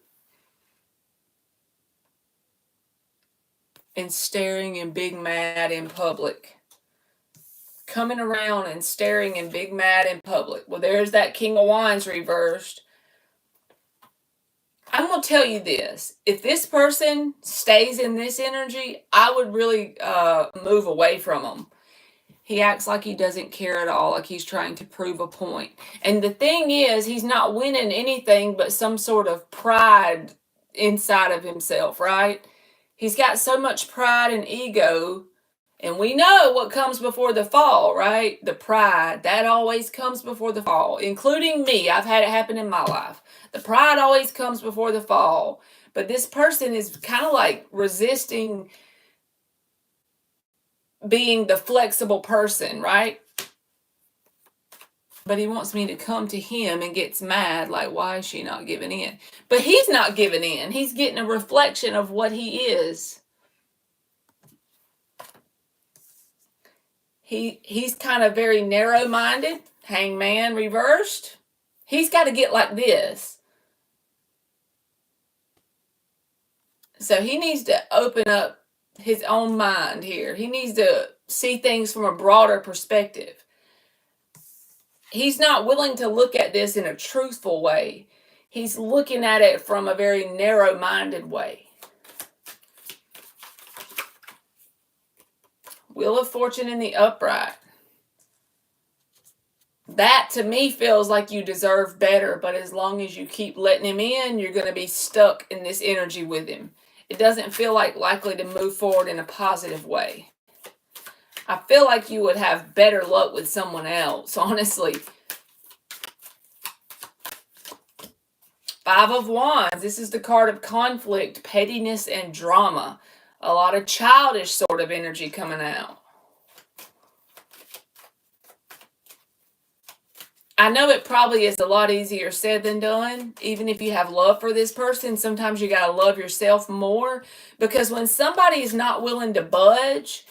And staring and big mad in public. Coming around and staring and big mad in public. Well, there's that King of Wands reversed. I'm going to tell you this. If this person stays in this energy, I would really move away from him. He acts like he doesn't care at all, like he's trying to prove a point. And the thing is, he's not winning anything but some sort of pride inside of himself, right? He's got so much pride and ego, And we know what comes before the fall, right? The pride. That always comes before the fall, including me. I've had it happen in my life. The pride always comes before the fall. But this person is kind of like resisting being the flexible person, right? But he wants me to come to him and gets mad, like, why is she not giving in? But he's not giving in. He's getting a reflection of what he is. He's kind of very narrow-minded, hangman reversed. He's got to get like this. So he needs to open up his own mind here. He needs to see things from a broader perspective. He's not willing to look at this in a truthful way. He's looking at it from a very narrow-minded way. Wheel of Fortune in the upright. That to me feels like you deserve better, but as long as you keep letting him in, you're going to be stuck in this energy with him. It doesn't feel like likely to move forward in a positive way. I feel like you would have better luck with someone else, honestly. Five of Wands. This is the card of conflict, pettiness, and drama. A lot of childish sort of energy coming out. I know it probably is a lot easier said than done. Even if you have love for this person, sometimes you got to love yourself more. Because when somebody is not willing to budge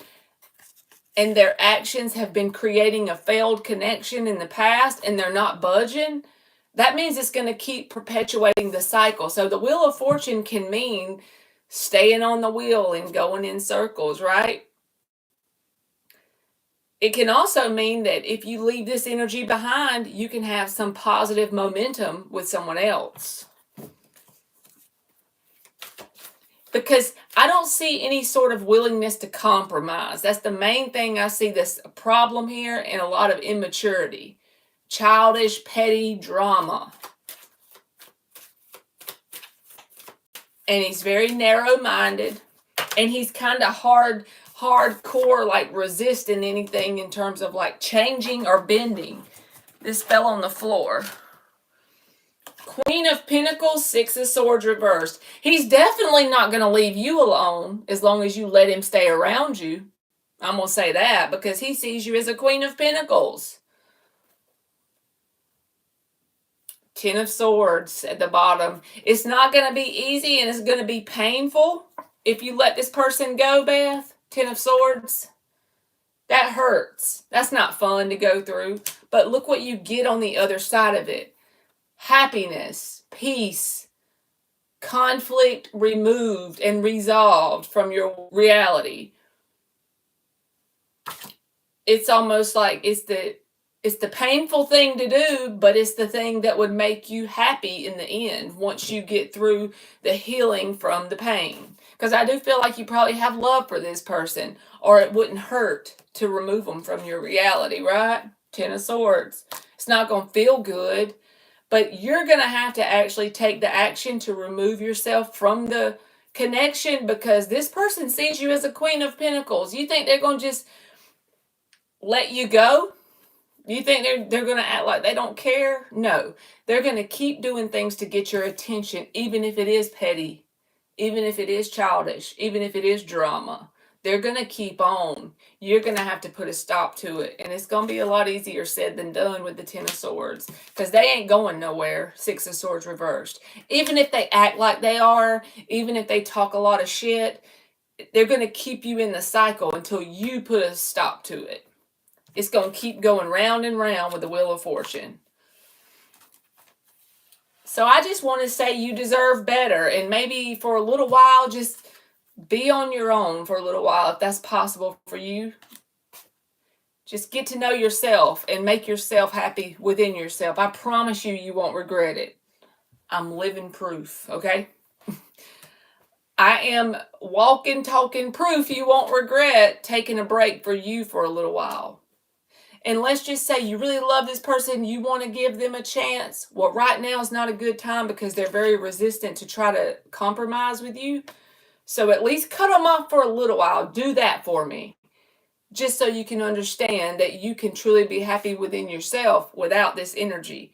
and their actions have been creating a failed connection in the past and they're not budging, that means it's going to keep perpetuating the cycle. So the Wheel of Fortune can mean staying on the wheel and going in circles, right? It can also mean that if you leave this energy behind, you can have some positive momentum with someone else. Because I don't see any sort of willingness to compromise. That's the main thing I see this problem here, and a lot of immaturity. Childish, petty drama. And he's very narrow-minded, and he's kind of hardcore, like resisting anything in terms of like changing or bending. This fell on the floor. Queen of Pentacles, Six of Swords reversed. He's definitely not going to leave you alone as long as you let him stay around you. I'm going to say that because he sees you as a Queen of Pentacles. Ten of Swords at the bottom. It's not going to be easy and it's going to be painful if you let this person go, Beth. Ten of Swords. That hurts. That's not fun to go through. But look what you get on the other side of it. Happiness, peace, conflict removed and resolved from your reality. It's almost like it's the painful thing to do, but it's the thing that would make you happy in the end once you get through the healing from the pain. Because I do feel like you probably have love for this person, or it wouldn't hurt to remove them from your reality, right? Ten of Swords. It's not going to feel good, but you're going to have to actually take the action to remove yourself from the connection because this person sees you as a Queen of Pentacles. You think they're going to just let you go? You think they're going to act like they don't care? No. They're going to keep doing things to get your attention, even if it is petty, even if it is childish, even if it is drama. They're going to keep on. You're going to have to put a stop to it. And it's going to be a lot easier said than done with the Ten of Swords. Because they ain't going nowhere. Six of Swords reversed. Even if they act like they are, even if they talk a lot of shit, they're going to keep you in the cycle until you put a stop to it. It's going to keep going round and round with the Wheel of Fortune. So I just want to say you deserve better. And maybe for a little while, just be on your own for a little while if that's possible for you. Just get to know yourself and make yourself happy within yourself. I promise you, you won't regret it. I'm living proof, okay? I am walking, talking proof you won't regret taking a break for you for a little while. And let's just say you really love this person, you want to give them a chance. Well, right now is not a good time because they're very resistant to try to compromise with you. So at least cut them off for a little while. Do that for me. just so you can understand that you can truly be happy within yourself without this energy.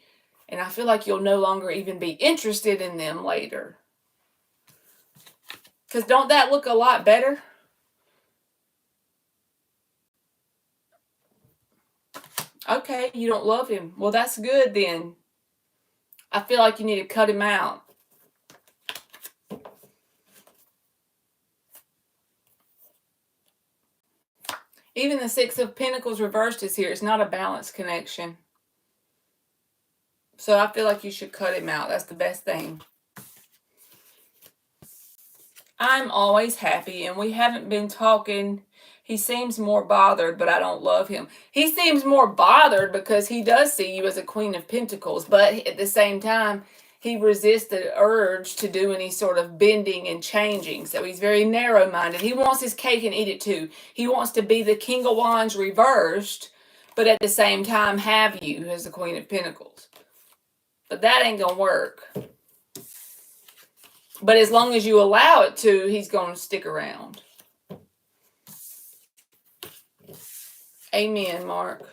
And I feel like you'll no longer even be interested in them later. Because don't that look a lot better? Okay, you don't love him. Well, that's good then. I feel like you need to cut him out. Even the Six of Pentacles reversed is here. It's not a balanced connection. So I feel like you should cut him out. That's the best thing. I'm always happy, and we haven't been talking. He seems more bothered, but I don't love him. He seems more bothered because he does see you as a Queen of Pentacles, but at the same time, he resists the urge to do any sort of bending and changing. So he's very narrow-minded. He wants his cake and eat it too. He wants to be the King of Wands reversed, but at the same time have you as the Queen of Pentacles. But that ain't gonna work. But as long as you allow it to, he's going to stick around. Amen, Mark.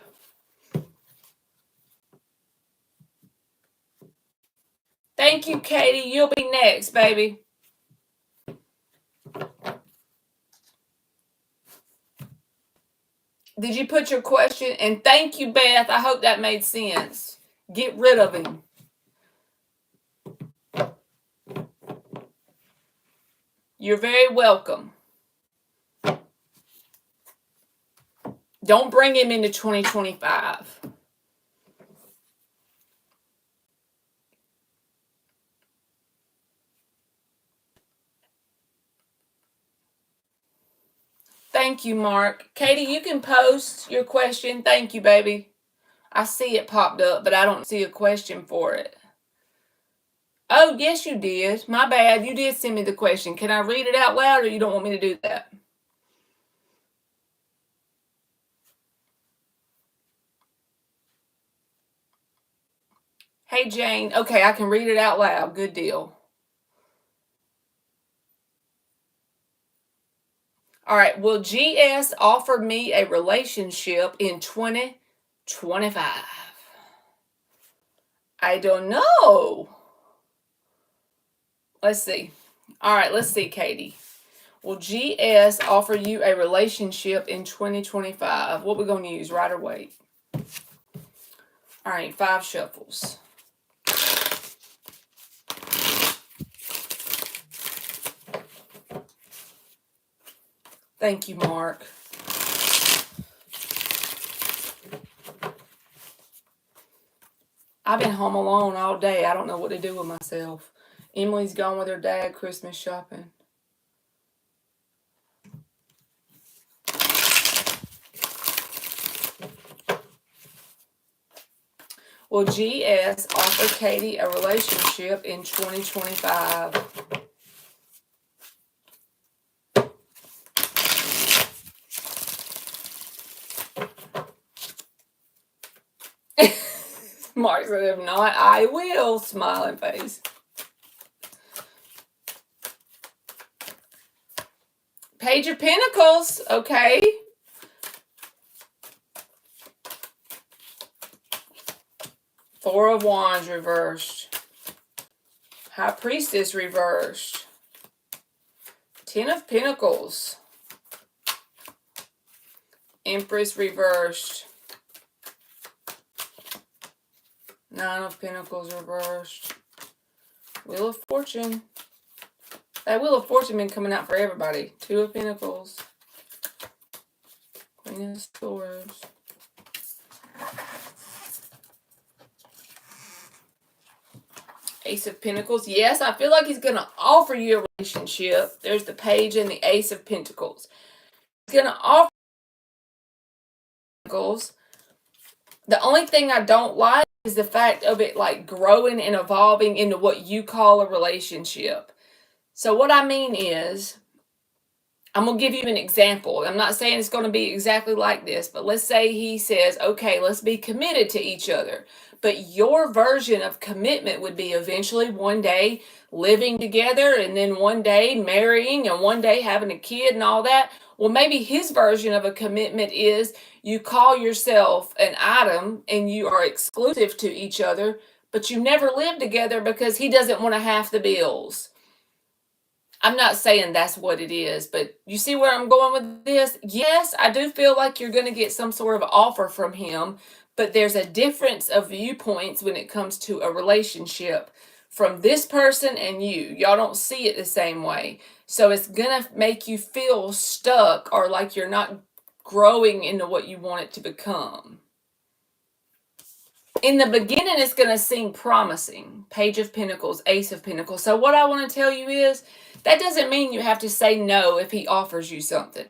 Thank you, Katie. You'll be next, baby. Did you put your question? And thank you, Beth. I hope that made sense. Get rid of him. You're very welcome. Don't bring him into 2025. Thank you, Mark. Katie, you can post your question. Thank you, baby. I see it popped up, but I don't see a question for it. Oh, yes, you did. My bad. You did send me the question. Can I read it out loud, or you don't want me to do that? Hey, Jane. Okay, I can read it out loud. Good deal. All right. Will GS offer me a relationship in 2025? I don't know. Let's see. All right, let's see, Katie. Will GS offer you a relationship in 2025? What we going to use, right or wait? All right, 5 shuffles. Thank you, Mark. I've been home alone all day. I don't know what to do with myself. Emily's gone with her dad Christmas shopping. Will GS offer Katie a relationship in 2025? Mark said, if not, I will. Smiling face. Page of Pentacles. Okay. Four of Wands reversed. High Priestess reversed. 10 of Pentacles. Empress reversed. 9 of Pentacles reversed. Wheel of Fortune. That Wheel of Fortune been coming out for everybody. 2 of Pentacles. Queen of Swords. Ace of Pentacles. Yes, I feel like he's going to offer you a relationship. There's the Page and the Ace of Pentacles. He's going to offer Pentacles. The only thing I don't like is the fact of it like growing and evolving into what you call a relationship. So what I mean is, I'm going to give you an example. I'm not saying it's going to be exactly like this, but let's say he says, okay, let's be committed to each other. But your version of commitment would be eventually one day living together, and then one day marrying, and one day having a kid and all that. Well, maybe his version of a commitment is you call yourself an item and you are exclusive to each other, but you never live together because he doesn't want to half the bills. I'm not saying that's what it is, but you see where I'm going with this? Yes, I do feel like you're going to get some sort of offer from him, but there's a difference of viewpoints when it comes to a relationship from this person and you. Y'all don't see it the same way. So it's going to make you feel stuck or like you're not growing into what you want it to become. In the beginning, it's going to seem promising. Page of Pentacles, Ace of Pentacles. So what I want to tell you is, that doesn't mean you have to say no if he offers you something.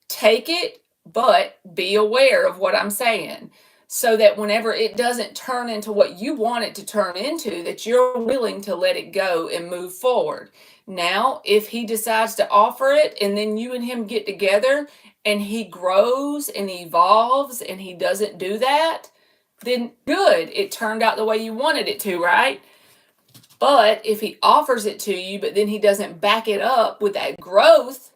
Take it, but be aware of what I'm saying, so that whenever it doesn't turn into what you want it to turn into, that you're willing to let it go and move forward. Now, if he decides to offer it and then you and him get together and he grows and evolves and he doesn't do that, then good, it turned out the way you wanted it to, right? But if he offers it to you, but then he doesn't back it up with that growth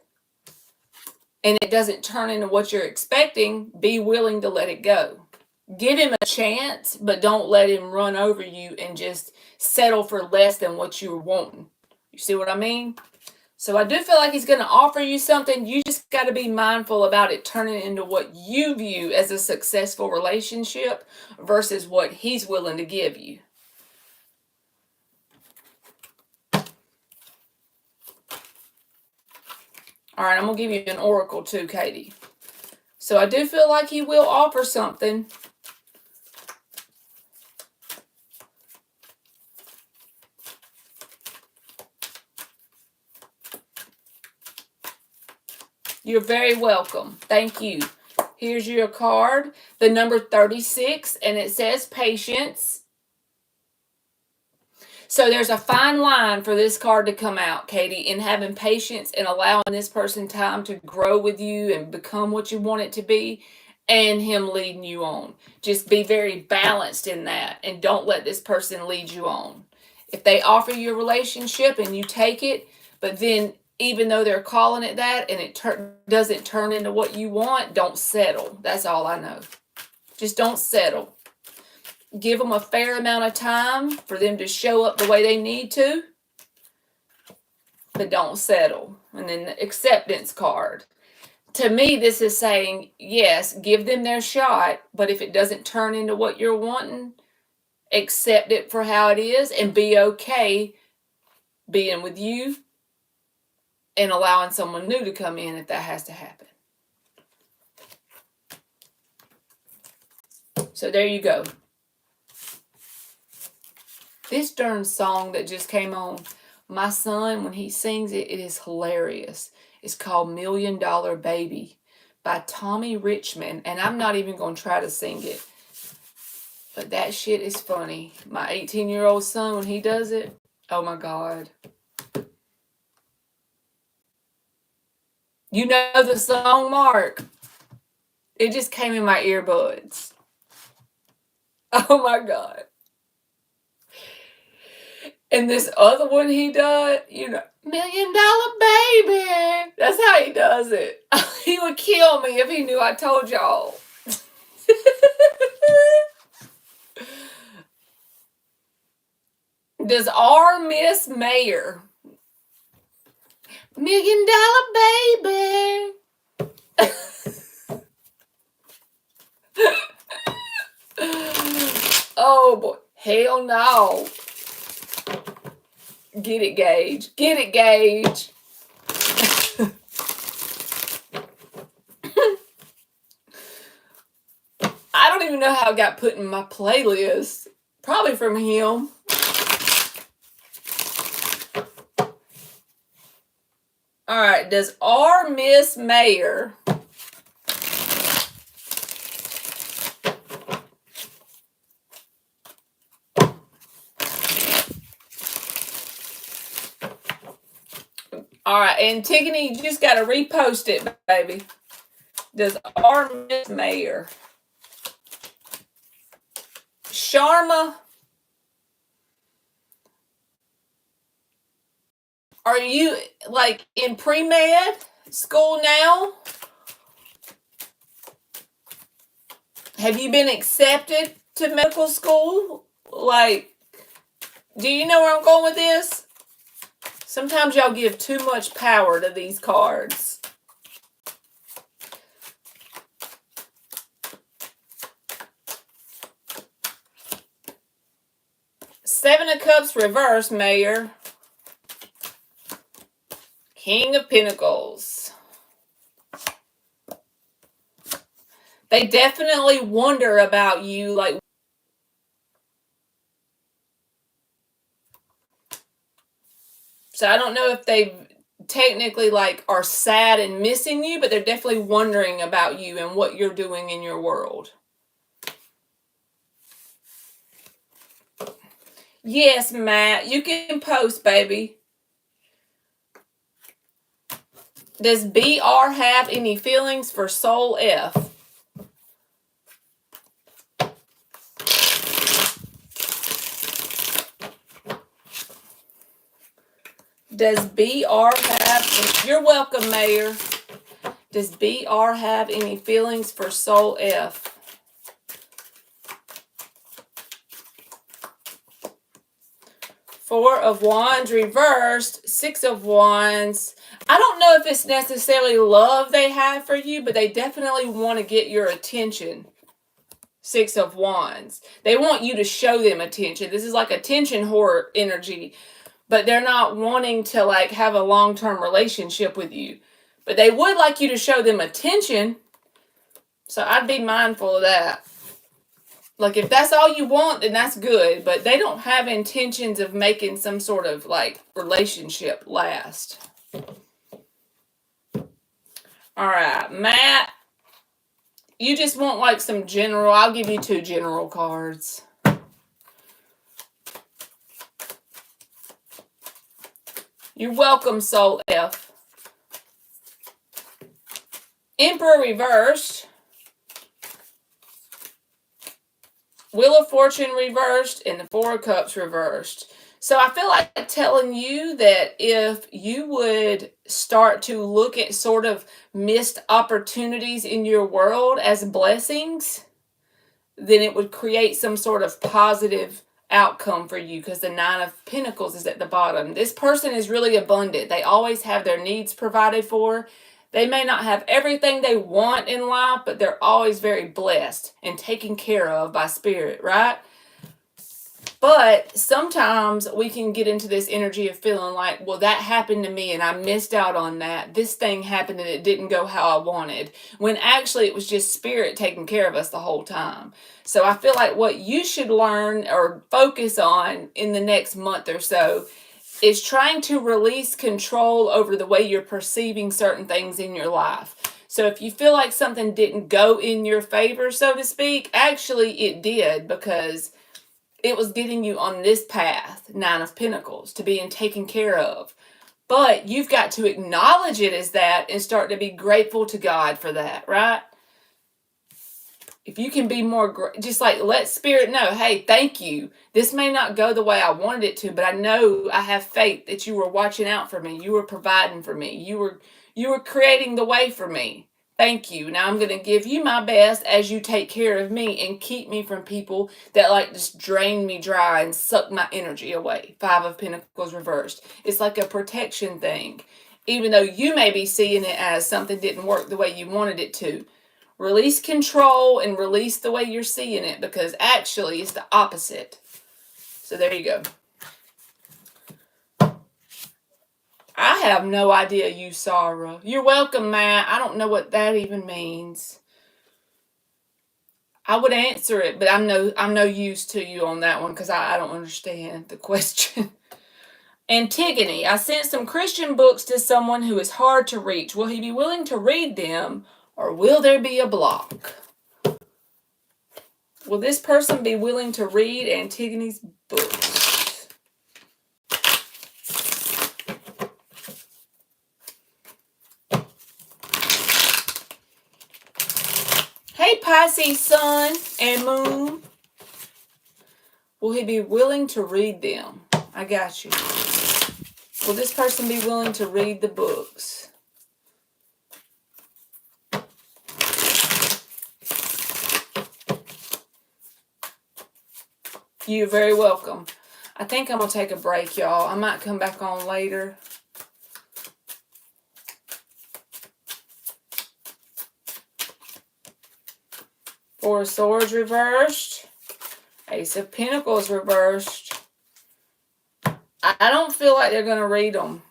and it doesn't turn into what you're expecting, be willing to let it go. Give him a chance, but don't let him run over you and just settle for less than what you were wanting. You see what I mean? So I do feel like he's going to offer you something. You just got to be mindful about it turning into what you view as a successful relationship versus what he's willing to give you. All right, I'm going to give you an oracle too, Katie. So I do feel like he will offer something. You're very welcome. Thank you. Here's your card, the number 36, and it says patience. So there's a fine line for this card to come out, Katie, in having patience and allowing this person time to grow with you and become what you want it to be, and him leading you on. Just be very balanced in that and don't let this person lead you on. If they offer you a relationship and you take it, but then even though they're calling it that and it doesn't turn into what you want, don't settle. That's all I know. Just don't settle. Give them a fair amount of time for them to show up the way they need to, but don't settle. And then the acceptance card. To me, this is saying, yes, give them their shot, but if it doesn't turn into what you're wanting, accept it for how it is and be okay being with you and allowing someone new to come in if that has to happen. So there you go. This darn song that just came on, my son, when he sings it, it is hilarious. It's called $1 Million Baby by Tommy Richmond, and I'm not even going to try to sing it. But that shit is funny. My 18-year-old son, when he does it, oh my God. You know the song, Mark? It just came in my earbuds. Oh my God. And this other one he does, you know, $1 Million Baby. That's how he does it. He would kill me if he knew I told y'all. Does R Miss Mayer? $1 Million Baby. Oh boy. Hell no. Get it, Gage. Get it, Gage. I don't even know how it got put in my playlist. Probably from him. All right. Does R Miss Mayer? All right, and Tiffany, you just got to repost it, baby. Does R Miss Mayer? Sharma? Are you, like, in pre-med? school now? Have you been accepted to medical school? Like, do you know where I'm going with this? Sometimes y'all give too much power to these cards. Seven of Cups reverse, Mayor. King of Pentacles. They definitely wonder about you, like, so I don't know if they technically like are sad and missing you, but they're definitely wondering about you and what you're doing in your world. Yes, Matt, you can post, baby. Does BR have any feelings for Soul F? Does BR have... You're welcome, Mayor. Does BR have any feelings for Soul F? Four of Wands reversed. Six of Wands. I don't know if it's necessarily love they have for you, but they definitely want to get your attention. Six of Wands. They want you to show them attention. This is like attention whore energy. But they're not wanting to like have a long-term relationship with you. But they would like you to show them attention. So I'd be mindful of that. Like if that's all you want, then that's good. But they don't have intentions of making some sort of like relationship last. Alright, Matt. You just want like some general. I'll give you two general cards. You're welcome, Soul F. Emperor reversed. Wheel of Fortune reversed. And the Four of Cups reversed. So I feel like telling you that if you would start to look at sort of missed opportunities in your world as blessings, then it would create some sort of positive outcome for you, because the Nine of Pentacles is at the bottom. This person is really abundant. They always have their needs provided for. They may not have everything they want in life, but they're always very blessed and taken care of by spirit, right? But sometimes we can get into this energy of feeling like, well, that happened to me and I missed out on that. This thing happened and it didn't go how I wanted. When actually it was just spirit taking care of us the whole time. So I feel like what you should learn or focus on in the next month or so is trying to release control over the way you're perceiving certain things in your life. So if you feel like something didn't go in your favor, so to speak, actually it did, because it was getting you on this path, Nine of Pentacles, to being taken care of. But you've got to acknowledge it as that and start to be grateful to God for that, right? If you can be more, just like let spirit know, hey, thank you. This may not go the way I wanted it to, but I know I have faith that you were watching out for me. You were providing for me. You were creating the way for me. Thank you. Now I'm going to give you my best as you take care of me and keep me from people that like just drain me dry and suck my energy away. Five of Pentacles reversed. It's like a protection thing. Even though you may be seeing it as something didn't work the way you wanted it to. Release control and release the way you're seeing it, because actually it's the opposite. So there you go. I have no idea, you Sarah. You're welcome, Matt. I don't know what that even means. I would answer it, but I'm no use to you on that one because I don't understand the question. Antigone, I sent some Christian books to someone who is hard to reach. Will he be willing to read them, or will there be a block? Will this person be willing to read Antigone's books? Hey, Pisces sun and moon. Will he be willing to read them? I got you. Will this person be willing to read the books? You're very welcome. I think I'm going to take a break, y'all. I might come back on later. Four of Swords reversed. Ace of Pentacles reversed. I don't feel like they're going to read them.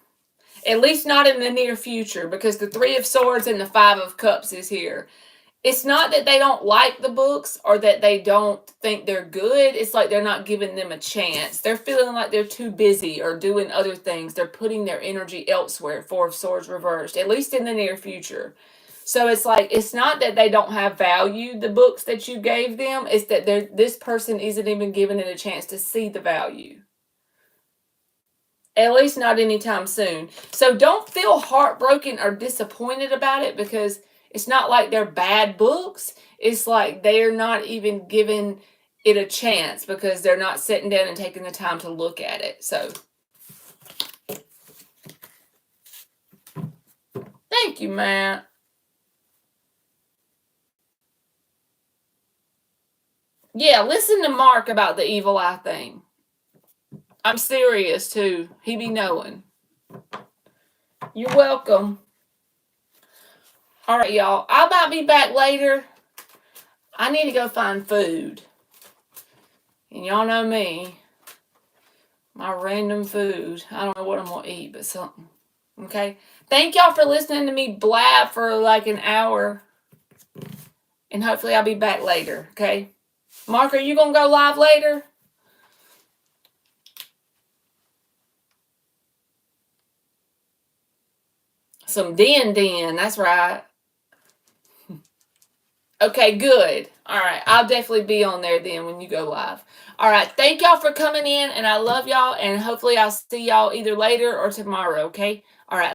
At least not in the near future, because the Three of Swords and the Five of Cups is here. It's not that they don't like the books or that they don't think they're good. It's like they're not giving them a chance. They're feeling like they're too busy or doing other things. They're putting their energy elsewhere. Four of Swords reversed, at least in the near future. So it's like, it's not that they don't have value, the books that you gave them. It's that this person isn't even giving it a chance to see the value. At least not anytime soon. So don't feel heartbroken or disappointed about it, because it's not like they're bad books. It's like they're not even giving it a chance because they're not sitting down and taking the time to look at it. So thank you, Matt. Yeah, listen to Mark about the evil eye thing. I'm serious too. He be knowing. You're welcome. All right, y'all. I might be back later. I need to go find food. And y'all know me. My random food. I don't know what I'm going to eat, but something. Okay? Thank y'all for listening to me blab for like an hour. And hopefully I'll be back later. Okay? Mark, are you going to go live later? Some den. That's right. Okay, good. All right. I'll definitely be on there then when you go live. All right. Thank y'all for coming in, and I love y'all, and hopefully I'll see y'all either later or tomorrow, okay? All right.